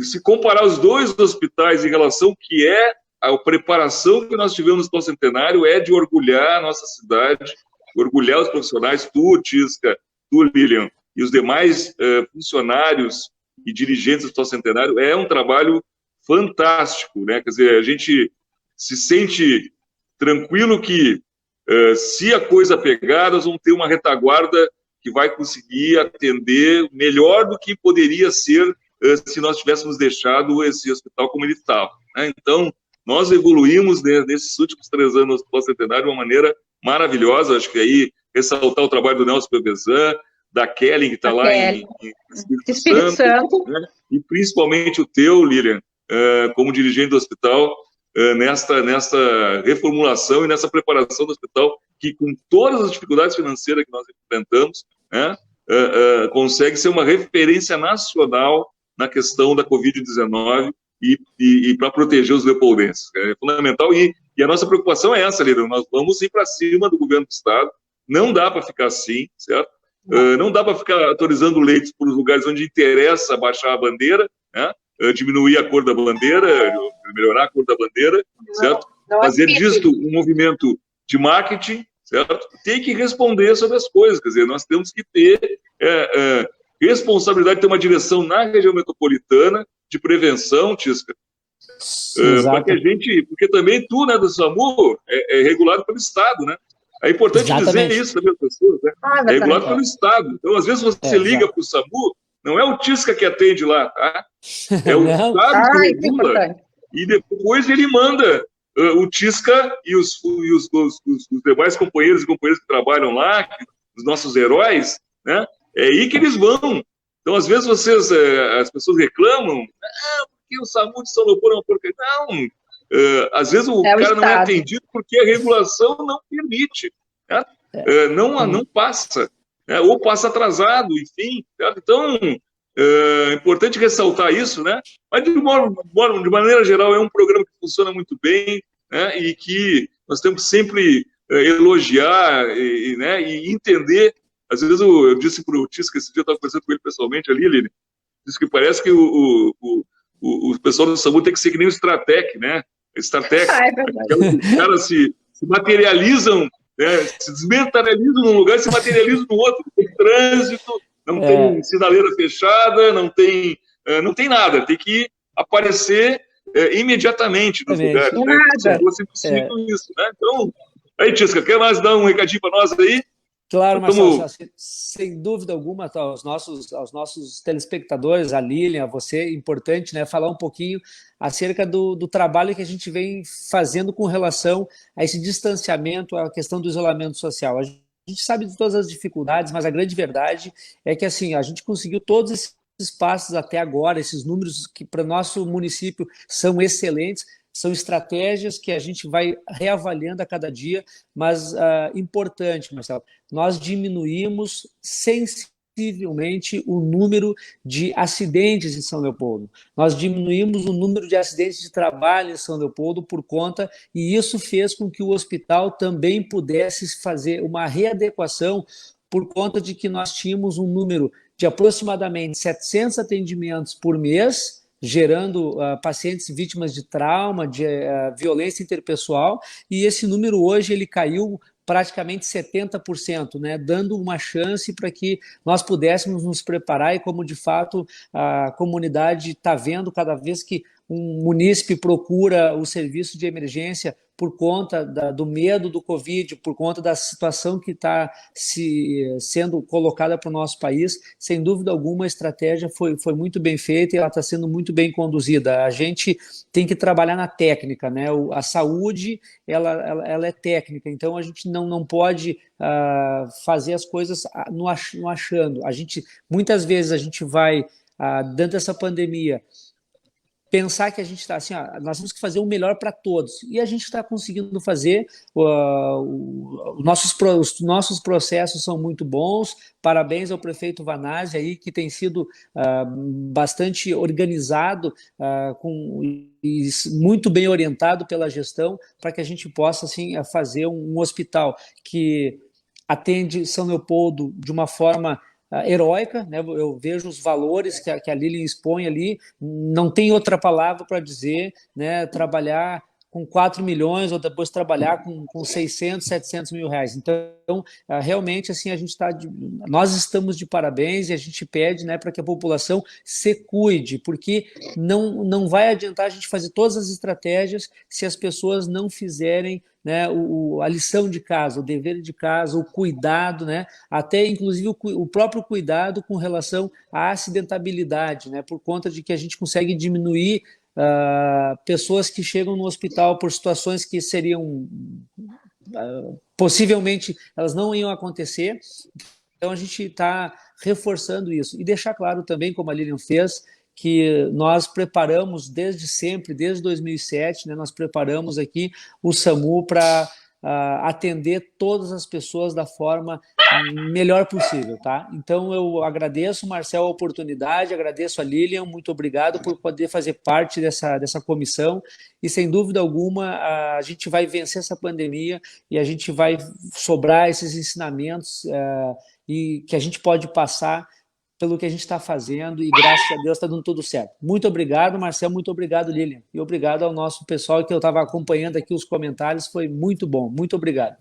se comparar os dois hospitais em relação ao que é a preparação que nós tivemos no Hospital Centenário é de orgulhar a nossa cidade, orgulhar os profissionais, tu, Tisca, tu, Lilian, e os demais funcionários e dirigentes do Hospital Centenário. É um trabalho fantástico, né? Quer dizer, a gente se sente tranquilo que, se a coisa pegar, nós vamos ter uma retaguarda que vai conseguir atender melhor do que poderia ser se nós tivéssemos deixado esse hospital como ele estava, né? Então, nós evoluímos, né, nesses últimos 3 anos no Hospital Centenário de uma maneira maravilhosa. Acho que aí ressaltar o trabalho do Nelson Pevezan, da Kelly, que está lá em Espírito Santo, né? E principalmente o teu, Lilian, como dirigente do hospital, nesta reformulação e nessa preparação do hospital, que com todas as dificuldades financeiras que nós enfrentamos, né, consegue ser uma referência nacional na questão da Covid-19 e para proteger os leopoldenses. É fundamental, e a nossa preocupação é essa, Lilian, nós vamos ir para cima do governo do Estado, não dá para ficar assim, certo? Não dá para ficar autorizando leitos para os lugares onde interessa baixar a bandeira, né? Diminuir a cor da bandeira, melhorar a cor da bandeira, certo? Fazer disto um movimento de marketing, certo? Tem que responder sobre as coisas, quer dizer, nós temos que ter responsabilidade de ter uma direção na região metropolitana de prevenção, Tisca, para que a gente, porque também tu, né, do SAMU, é regulado pelo Estado, né? É importante dizer isso também às pessoas, né? É regulado pelo Estado. Então, às vezes, você liga para o SAMU, não é o Tisca que atende lá, tá? É o Estado que regula, e depois ele manda o Tisca e os demais companheiros e companheiras que trabalham lá, os nossos heróis, né? É aí que eles vão. Então, às vezes, as pessoas reclamam, porque o SAMU de São Leopoldo é uma porcaria. Não, às vezes o cara não é atendido porque a regulação não permite, né? Não passa, né? Ou passa atrasado, enfim. Certo? Então, é importante ressaltar isso, né? Mas, de maneira geral, é um programa que funciona muito bem, né? E que nós temos que sempre elogiar né? E entender. Às vezes eu disse para o Tisca, esse dia eu estava conversando com ele pessoalmente ali, Lili, disse que parece que o pessoal do SAMU tem que ser que nem o Stratec, né? Stratec, os caras se materializam, né? Se desmaterializam num lugar e se materializam no outro. Não tem trânsito, não tem sinaleira fechada, não tem nada. Tem que aparecer imediatamente nos lugares. Né? Isso, né? Então, aí, Tisca, quer mais dar um recadinho para nós aí? Claro, Marcelo, sem dúvida alguma, aos nossos telespectadores, a Lilian, a você, é importante, né, falar um pouquinho acerca do trabalho que a gente vem fazendo com relação a esse distanciamento, a questão do isolamento social. A gente sabe de todas as dificuldades, mas a grande verdade é que assim, a gente conseguiu todos esses passos até agora, esses números que para o nosso município são excelentes. São estratégias que a gente vai reavaliando a cada dia, mas importante, Marcelo, nós diminuímos sensivelmente o número de acidentes em São Leopoldo. Nós diminuímos o número de acidentes de trabalho em São Leopoldo por conta, e isso fez com que o hospital também pudesse fazer uma readequação por conta de que nós tínhamos um número de aproximadamente 700 atendimentos por mês, gerando pacientes vítimas de trauma, de violência interpessoal, e esse número hoje ele caiu praticamente 70%, né, dando uma chance para que nós pudéssemos nos preparar, e como de fato a comunidade está vendo cada vez que um munícipe procura o serviço de emergência por conta do medo do Covid, por conta da situação que está sendo colocada para o nosso país, sem dúvida alguma a estratégia foi muito bem feita e ela está sendo muito bem conduzida. A gente tem que trabalhar na técnica, né? A saúde ela é técnica, então a gente não pode fazer as coisas no achando. Muitas vezes a gente vai, dentro dessa pandemia, pensar que a gente está assim, nós temos que fazer o melhor para todos, e a gente está conseguindo fazer, os nossos processos são muito bons, parabéns ao prefeito Vanazzi aí, que tem sido bastante organizado e muito bem orientado pela gestão, para que a gente possa assim, fazer um hospital que atende São Leopoldo de uma forma heróica, né? Eu vejo os valores que a Lilian expõe ali, não tem outra palavra para dizer, né? Trabalhar com 4 milhões ou depois trabalhar com 600, 700 mil reais. Então, realmente, assim, nós estamos de parabéns e a gente pede, né, para que a população se cuide, porque não vai adiantar a gente fazer todas as estratégias se as pessoas não fizerem, né, a lição de casa, o dever de casa, o cuidado, né, até inclusive o próprio cuidado com relação à acidentabilidade, né, por conta de que a gente consegue diminuir pessoas que chegam no hospital por situações que seriam possivelmente elas não iam acontecer. Então a gente está reforçando isso e deixar claro também, como a Lilian fez, que nós preparamos desde sempre, desde 2007, né, nós preparamos aqui o SAMU para atender todas as pessoas da forma melhor possível, tá? Então eu agradeço, Marcel, a oportunidade, agradeço a Lilian, muito obrigado por poder fazer parte dessa comissão e, sem dúvida alguma, a gente vai vencer essa pandemia e a gente vai sobrar esses ensinamentos e que a gente pode passar pelo que a gente está fazendo e, graças a Deus, está dando tudo certo. Muito obrigado, Marcel, muito obrigado, Lilian. E obrigado ao nosso pessoal que eu estava acompanhando aqui os comentários, foi muito bom. Muito obrigado.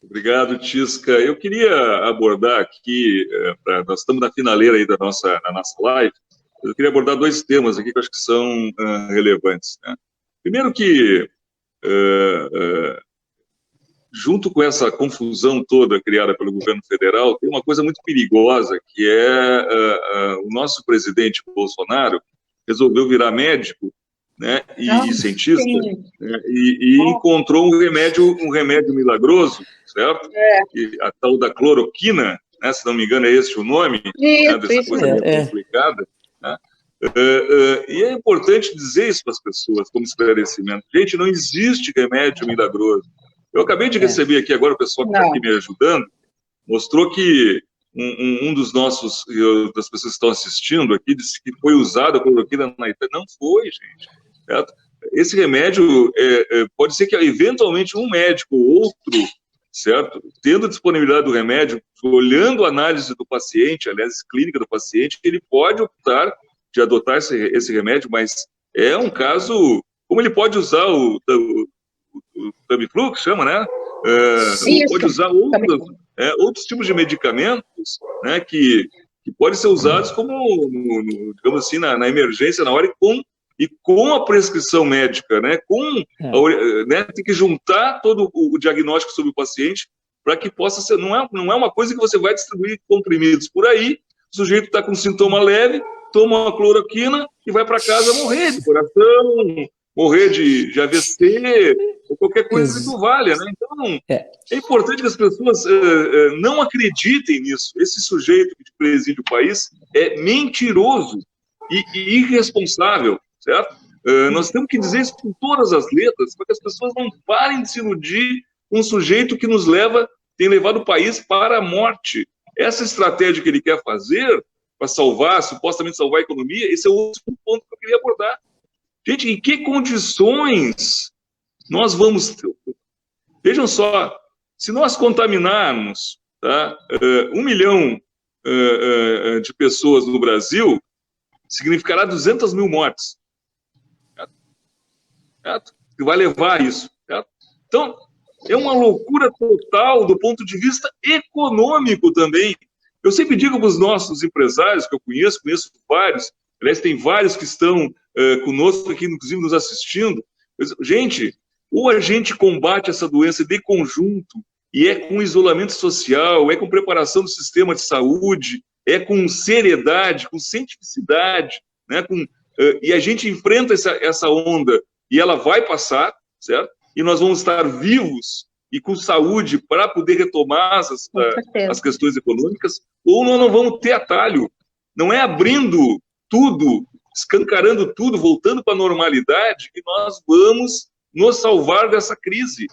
Obrigado, Tisca. Eu queria abordar aqui, nós estamos na finaleira aí da nossa live, eu queria abordar 2 temas aqui que eu acho que são relevantes, né? Primeiro que, junto com essa confusão toda criada pelo governo federal, tem uma coisa muito perigosa, que é o nosso presidente Bolsonaro resolveu virar médico, né, e cientista, né, e encontrou um remédio milagroso, certo? A tal da cloroquina, né, se não me engano é esse o nome, né, dessa coisa meio complicada, né? E é importante dizer isso para as pessoas, como esclarecimento. Gente, não existe remédio milagroso. Eu acabei de receber aqui agora, o pessoal que está aqui me ajudando, mostrou que das pessoas que estão assistindo aqui, disse que foi usada a cloroquina na Itália. Não foi, gente. Certo? Esse remédio, pode ser que eventualmente um médico ou outro, certo, tendo disponibilidade do remédio, olhando a análise do paciente, aliás, clínica do paciente, ele pode optar de adotar esse remédio, mas é um caso, como ele pode usar o Tamiflu, que chama, né? Pode usar outros tipos de medicamentos, né, que podem ser usados como, digamos assim, na emergência, na hora, e com a prescrição médica, né? Tem que juntar todo o diagnóstico sobre o paciente para que possa ser. Não é uma coisa que você vai distribuir comprimidos por aí, o sujeito está com sintoma leve, toma uma cloroquina e vai para casa morrer de coração, morrer de AVC, ou qualquer coisa que não valha, né? Então, é importante que as pessoas não acreditem nisso. Esse sujeito que preside o país é mentiroso e irresponsável, certo? Nós temos que dizer isso com todas as letras, para que as pessoas não parem de se iludir com um sujeito que tem levado o país para a morte. Essa estratégia que ele quer fazer para supostamente salvar a economia, esse é o outro ponto que eu queria abordar. Gente, em que condições nós vamos ter? Vejam só, se nós contaminarmos 1 milhão de pessoas no Brasil, significará 200 mil mortes. Certo? Que vai levar a isso. Certo? Então, é uma loucura total do ponto de vista econômico também. Eu sempre digo para os nossos empresários, que eu conheço vários, aliás, tem vários que estão conosco aqui, inclusive nos assistindo. Gente, ou a gente combate essa doença de conjunto, e é com isolamento social, é com preparação do sistema de saúde, é com seriedade, com cientificidade, né? E a gente enfrenta essa onda, e ela vai passar, certo? E nós vamos estar vivos e com saúde para poder retomar as questões econômicas, ou nós não vamos ter atalho. Não é abrindo tudo, escancarando tudo, voltando para a normalidade, que nós vamos nos salvar dessa crise.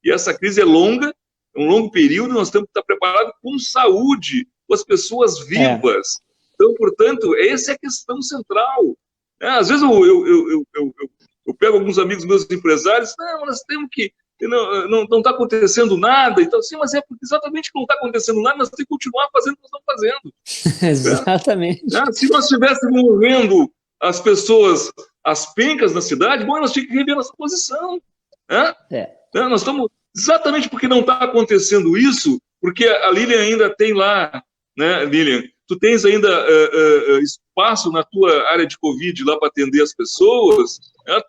E essa crise é longa, é um longo período, nós temos que estar preparados com saúde, com as pessoas vivas. Então, portanto, essa é a questão central. Às vezes eu pego alguns amigos meus empresários, nós temos que... Não está acontecendo nada, então, sim, mas é exatamente que não está acontecendo nada, nós temos que continuar fazendo o que nós estamos fazendo. Exatamente. Se nós estivéssemos vendo as pessoas as pencas na cidade, bom, nós tínhamos que rever nossa posição. Né? Nós estamos, exatamente porque não está acontecendo isso, porque a Lilian ainda tem lá, né, Lilian, tu tens ainda espaço na tua área de Covid lá para atender as pessoas, né?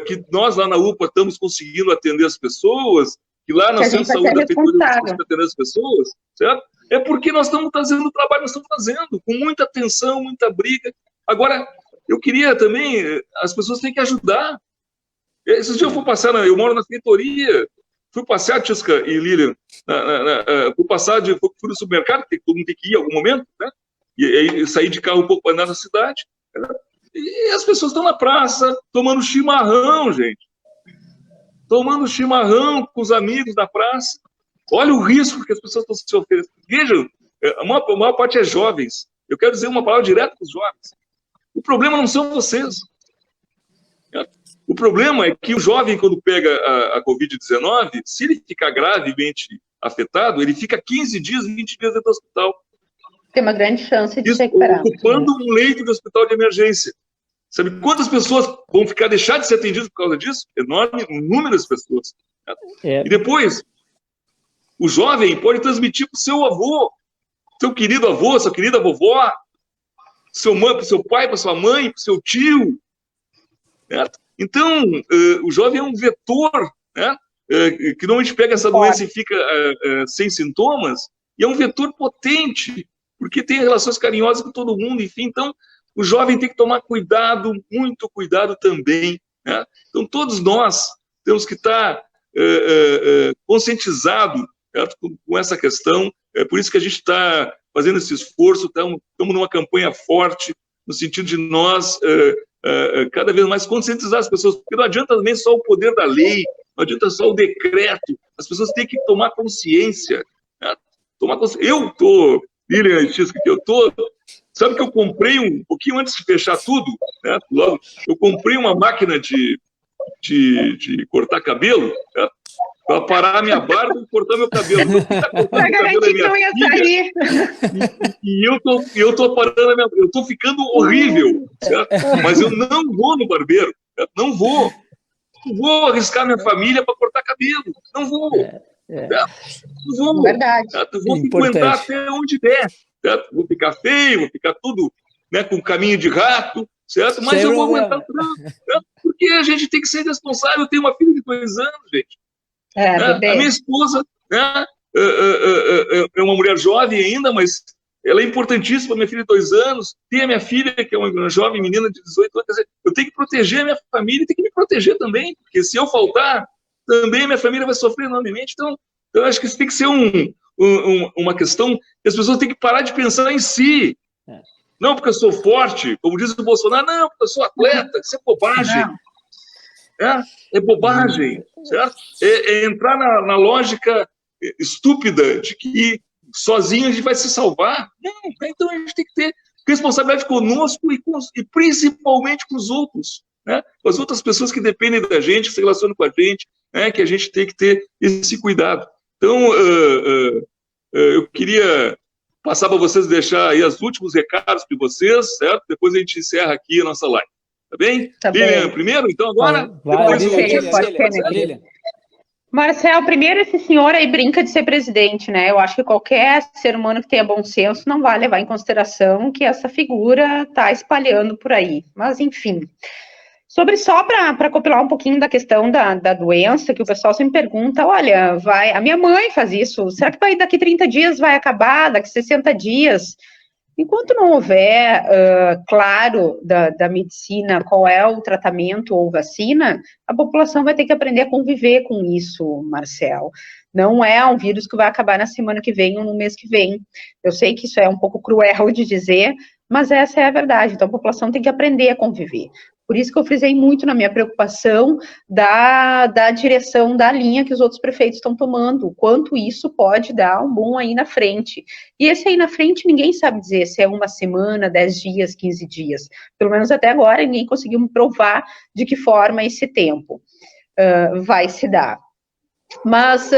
Que nós lá na UPA estamos conseguindo atender as pessoas, que lá na Centro de Saúde da Prefeitura estamos atendendo as pessoas, certo? É porque nós estamos fazendo o trabalho que nós estamos fazendo, com muita tensão, muita briga. Agora, eu queria também, as pessoas têm que ajudar. Esses dias eu fui passear, eu moro na feitoria, fui passear, Tisca e Lilian, fui no supermercado, porque todo mundo tem que ir em algum momento, né? E aí sair de carro um pouco para andar na cidade, né? E as pessoas estão na praça, tomando chimarrão, gente. Tomando chimarrão com os amigos da praça. Olha o risco que as pessoas estão se oferecendo. Vejam, a maior parte é jovens. Eu quero dizer uma palavra direta para os jovens. O problema não são vocês. O problema é que o jovem, quando pega a Covid-19, se ele ficar gravemente afetado, ele fica 15 dias, 20 dias dentro do hospital. Tem uma grande chance de se recuperar. Ocupando um leito de hospital de emergência. Sabe quantas pessoas vão deixar de ser atendidas por causa disso? Enorme número de pessoas. E depois, o jovem pode transmitir para o seu avô, seu querido avô, sua querida vovó, para o seu pai, para sua mãe, para o seu tio. Certo? Então, o jovem é um vetor, né? Que normalmente pega essa doença e fica sem sintomas, e é um vetor potente, porque tem relações carinhosas com todo mundo, enfim. Então, o jovem tem que tomar cuidado, muito cuidado também. Né? Então, todos nós temos que estar conscientizados, certo? Com essa questão. É por isso que a gente está fazendo esse esforço, estamos numa campanha forte, no sentido de nós cada vez mais conscientizar as pessoas, porque não adianta também só o poder da lei, não adianta só o decreto, as pessoas têm que tomar consciência. Né? Eu estou, Lilian e Tisca, sabe que eu comprei um pouquinho antes de fechar tudo, né? Logo, eu comprei uma máquina de cortar cabelo, né? Para parar a minha barba e cortar meu cabelo. Para garantir que não ia sair. E eu tô parando a minha... Eu tô ficando horrível, certo? Mas eu não vou no barbeiro, certo? Não vou arriscar minha família para cortar cabelo. Não vou. Não vou. Verdade. Certo? Vou aguentar até onde der. Certo? Vou ficar feio, vou ficar tudo, né, com caminho de rato, certo? Mas eu vou aguentar tudo. Porque a gente tem que ser responsável. Eu tenho uma filha de 2 anos, gente. A minha esposa, né, é uma mulher jovem ainda, mas ela é importantíssima, minha filha de 2 anos, tem a minha filha, que é uma jovem menina de 18 anos, quer dizer, eu tenho que proteger a minha família e tenho que me proteger também, porque se eu faltar, também a minha família vai sofrer enormemente. Então eu acho que isso tem que ser uma questão que as pessoas têm que parar de pensar em si. Não porque eu sou forte, como diz o Bolsonaro, não, porque eu sou atleta, isso é bobagem. É bobagem, certo? É entrar na lógica estúpida de que sozinho a gente vai se salvar. Não, então a gente tem que ter responsabilidade conosco e principalmente com os outros, né? Com as outras pessoas que dependem da gente, que se relacionam com a gente, né? Que a gente tem que ter esse cuidado. Então, eu queria passar para vocês, deixar aí os últimos recados para vocês, certo? Depois a gente encerra aqui a nossa live. Tá bem? Tá Lilian, bem. Primeiro, então, agora? Pode ser. Marcel, primeiro, esse senhor aí brinca de ser presidente, né? Eu acho que qualquer ser humano que tenha bom senso não vai levar em consideração que essa figura está espalhando por aí. Mas, enfim. Só para compilar um pouquinho da questão da doença, que o pessoal sempre pergunta, olha, a minha mãe faz isso, será que daqui 30 dias vai acabar, daqui 60 dias? Enquanto não houver, claro, da medicina qual é o tratamento ou vacina, a população vai ter que aprender a conviver com isso, Marcel. Não é um vírus que vai acabar na semana que vem ou no mês que vem. Eu sei que isso é um pouco cruel de dizer, mas essa é a verdade. Então, a população tem que aprender a conviver. Por isso que eu frisei muito na minha preocupação da direção da linha que os outros prefeitos estão tomando, o quanto isso pode dar um boom aí na frente. E esse aí na frente ninguém sabe dizer se é 1 semana, 10 dias, 15 dias. Pelo menos até agora ninguém conseguiu me provar de que forma esse tempo vai se dar. Mas,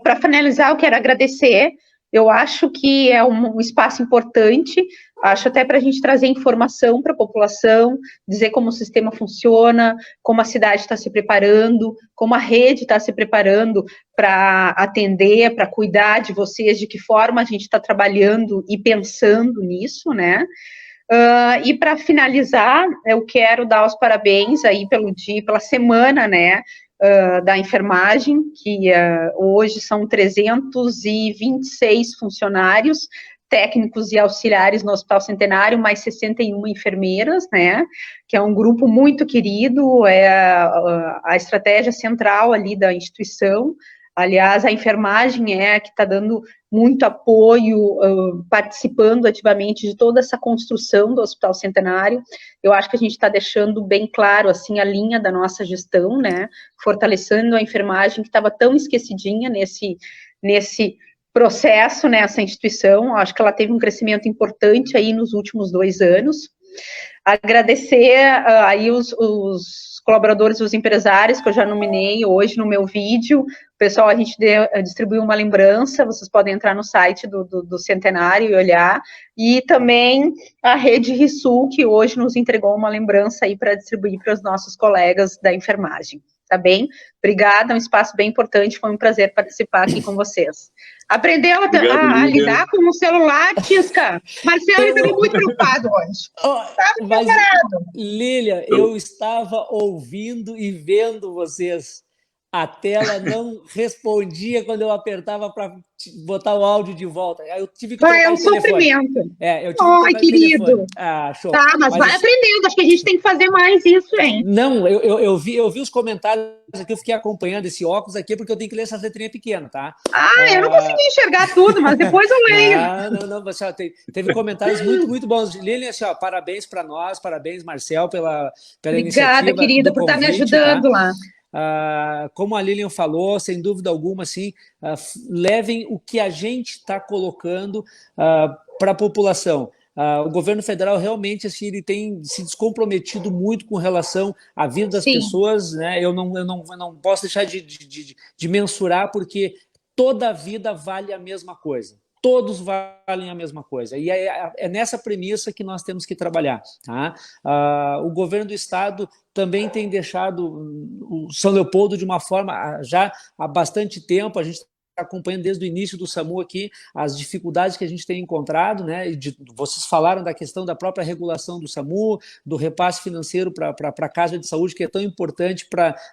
para finalizar, eu quero agradecer. Eu acho que é um espaço importante Acho até para a gente trazer informação para a população, dizer como o sistema funciona, como a cidade está se preparando, como a rede está se preparando para atender, para cuidar de vocês, de que forma a gente está trabalhando e pensando nisso, né? E para finalizar, eu quero dar os parabéns aí pelo dia, pela semana, né, da enfermagem, que hoje são 326 funcionários, técnicos e auxiliares no Hospital Centenário, mais 61 enfermeiras, né, que é um grupo muito querido, é a estratégia central ali da instituição. Aliás, a enfermagem é a que está dando muito apoio, participando ativamente de toda essa construção do Hospital Centenário. Eu acho que a gente está deixando bem claro, assim, a linha da nossa gestão, né, fortalecendo a enfermagem, que estava tão esquecidinha nesse processo, né, essa instituição. Acho que ela teve um crescimento importante aí nos últimos 2 anos. Agradecer aí os colaboradores, os empresários que eu já nominei hoje no meu vídeo. Pessoal, a gente distribuiu uma lembrança, vocês podem entrar no site do Centenário e olhar, e também a Rede Rissul, que hoje nos entregou uma lembrança aí para distribuir para os nossos colegas da enfermagem, tá bem? Obrigada, um espaço bem importante, foi um prazer participar aqui com vocês. Aprendeu a lidar com o celular, Tisca? Marcelo estava muito preocupado hoje. Estava preparado. Lília, eu estava ouvindo e vendo vocês. A tela não respondia quando eu apertava para botar o áudio de volta. Aí eu tive que trocar o telefone. Sofrimento. Eu tive que trocar querido. o telefone. Show. Tá, mas vai aprendendo. Acho que a gente tem que fazer mais isso, hein? Não, eu vi os comentários aqui, eu fiquei acompanhando esse óculos aqui, porque eu tenho que ler essas letrinhas pequenas, tá? Eu não consegui enxergar tudo, mas depois eu leio. Não, assim, ó, teve comentários muito bons. Lilian, assim, ó, parabéns para nós, parabéns, Marcel, pela iniciativa. Obrigada, querida, por estar me ajudando lá. Como a Lilian falou, sem dúvida alguma, assim, levem o que a gente está colocando para a população. O governo federal realmente assim, ele tem se descomprometido muito com relação à vida das pessoas, né? Eu não posso deixar de mensurar, porque toda vida vale a mesma coisa. Todos valem a mesma coisa. E é nessa premissa que nós temos que trabalhar. Tá? O governo do Estado também tem deixado o São Leopoldo de uma forma, já há bastante tempo, a gente está acompanhando desde o início do SAMU aqui, as dificuldades que a gente tem encontrado, né? Vocês falaram da questão da própria regulação do SAMU, do repasse financeiro para a Casa de Saúde, que é tão importante,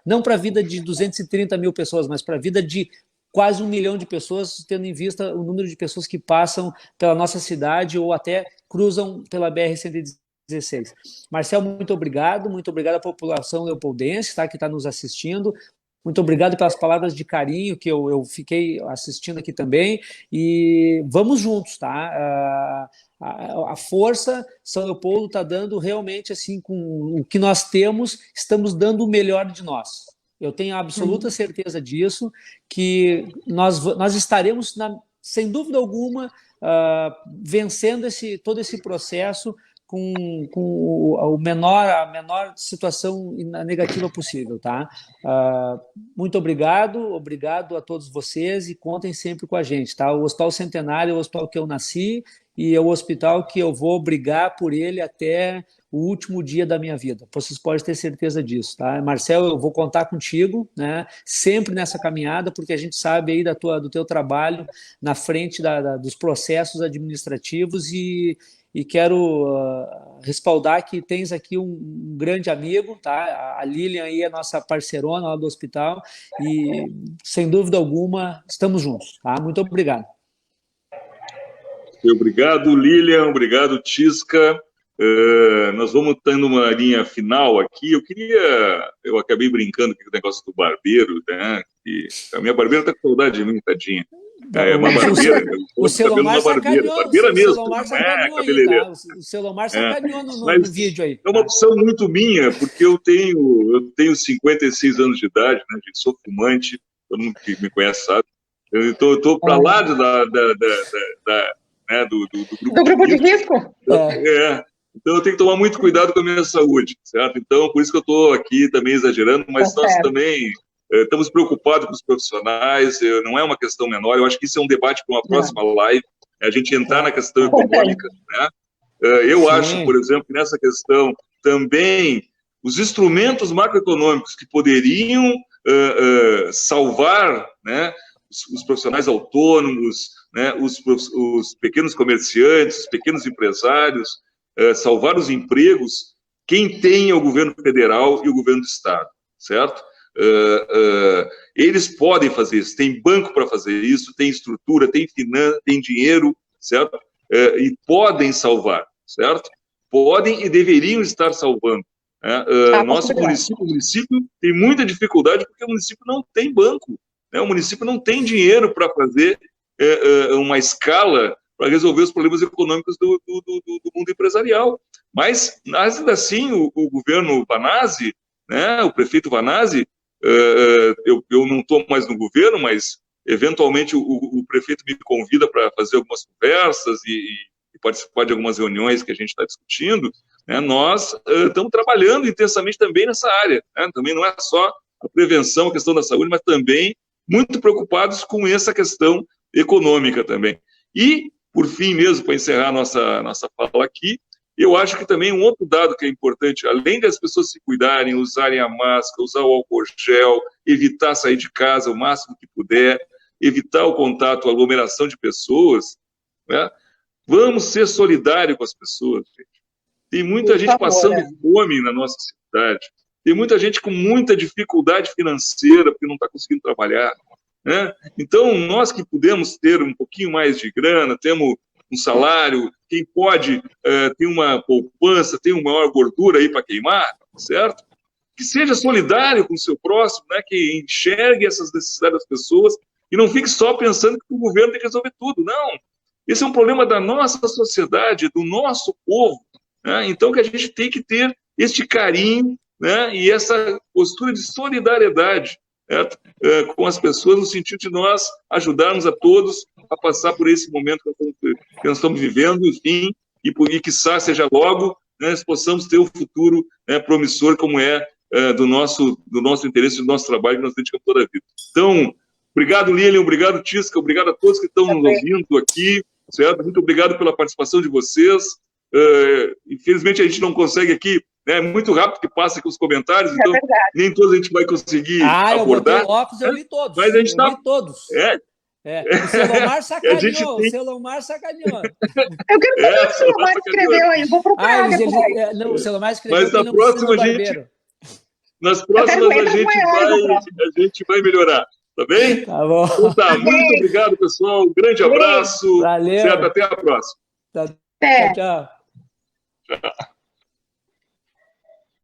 não para a vida de 230 mil pessoas, mas para a vida de quase 1 milhão de pessoas, tendo em vista o número de pessoas que passam pela nossa cidade ou até cruzam pela BR-116. Marcel, muito obrigado à população leopoldense, tá, que está nos assistindo. Muito obrigado pelas palavras de carinho que eu fiquei assistindo aqui também. E vamos juntos, tá? A força, São Leopoldo está dando realmente, assim, com o que nós temos, estamos dando o melhor de nós. Eu tenho absoluta certeza disso, que nós estaremos, sem dúvida alguma, vencendo todo esse processo com a menor situação negativa possível. Tá? Muito obrigado a todos vocês e contem sempre com a gente. Tá? O Hospital Centenário é o hospital que eu nasci e é o hospital que eu vou brigar por ele até o último dia da minha vida. Vocês podem ter certeza disso, tá? Marcel, eu vou contar contigo, né? Sempre nessa caminhada, porque a gente sabe aí do teu trabalho na frente dos processos administrativos e quero respaldar que tens aqui um grande amigo, tá? A Lilian aí é nossa parceirona lá do hospital e, sem dúvida alguma, estamos juntos, tá? Muito obrigado. Obrigado, Lilian. Obrigado, Tisca. Nós vamos tendo uma linha final aqui. Eu acabei brincando com o negócio do barbeiro, né? E a minha barbeira está com saudade de mim, tadinha. É uma barbeira. O Selomar sacaneou. Barbeira mesmo, não é cabeleireiro. O Selomar sacaneou no vídeo aí. É uma opção muito minha, porque eu tenho 56 anos de idade, né? Sou fumante, todo mundo que me conhece sabe. Eu estou para lá do grupo de risco. Então, eu tenho que tomar muito cuidado com a minha saúde, certo? Então, por isso que eu estou aqui também exagerando, mas nós também estamos preocupados com os profissionais, não é uma questão menor, eu acho que isso é um debate para uma próxima live, a gente entrar na questão econômica, né? Eu acho, por exemplo, que nessa questão também os instrumentos macroeconômicos que poderiam salvar, né, os profissionais autônomos, né, os pequenos comerciantes, os pequenos empresários, salvar os empregos, quem tem é o governo federal e o governo do estado, certo? Eles podem fazer isso, tem banco para fazer isso, tem estrutura, tem finanças, tem dinheiro, certo? E podem salvar, certo? Podem e deveriam estar salvando. Nosso município tem muita dificuldade porque o município não tem banco, né? O município não tem dinheiro para fazer uma escala para resolver os problemas econômicos do mundo empresarial. Mas, ainda assim, o governo Vanazzi, né, o prefeito Vanazzi, eu não estou mais no governo, mas, eventualmente, o prefeito me convida para fazer algumas conversas e participar de algumas reuniões que a gente está discutindo, né? Nós estamos trabalhando intensamente também nessa área, né? Também não é só a prevenção, a questão da saúde, mas também muito preocupados com essa questão econômica também. E, por fim mesmo, para encerrar nossa fala aqui, eu acho que também um outro dado que é importante, além das pessoas se cuidarem, usarem a máscara, usar o álcool gel, evitar sair de casa o máximo que puder, evitar o contato, a aglomeração de pessoas, né? Vamos ser solidários com as pessoas, gente. Tem muita gente passando fome na nossa cidade, tem muita gente com muita dificuldade financeira porque não está conseguindo trabalhar, né? Então, nós que podemos ter um pouquinho mais de grana, temos um salário, quem pode ter uma poupança, tem uma maior gordura aí para queimar, certo? Que seja solidário com o seu próximo, né? Que enxergue essas necessidades das pessoas e não fique só pensando que o governo tem que resolver tudo. Não. Esse é um problema da nossa sociedade, do nosso povo, né? Então, que a gente tem que ter este carinho, né? E essa postura de solidariedade, certo? Com as pessoas, no sentido de nós ajudarmos a todos a passar por esse momento que nós estamos vivendo, enfim, e quiçá seja logo, né, nós possamos ter um futuro, né, promissor, como do nosso interesse, do nosso trabalho, que nós dedicamos toda a vida. Então, obrigado, Lilian, obrigado, Tisca, obrigado a todos que estão nos ouvindo aqui, certo? Muito obrigado pela participação de vocês. Infelizmente, a gente não consegue aqui, né, muito rápido que passa aqui os comentários, então nem todos a gente vai conseguir abordar. Eu óculos, eu li todos. Mas a gente li todos. O Selomar sacaneou, o Selomar sacaneou. Eu quero saber o que o Selomar escreveu aí, vou procurar depois. Não, o Selomar escreveu. Mas na próxima, nas próximas a gente vai melhorar, tá bem? Tá bom. Então tá, muito obrigado, pessoal, um grande abraço. Valeu. Certo, até a próxima. Tchau.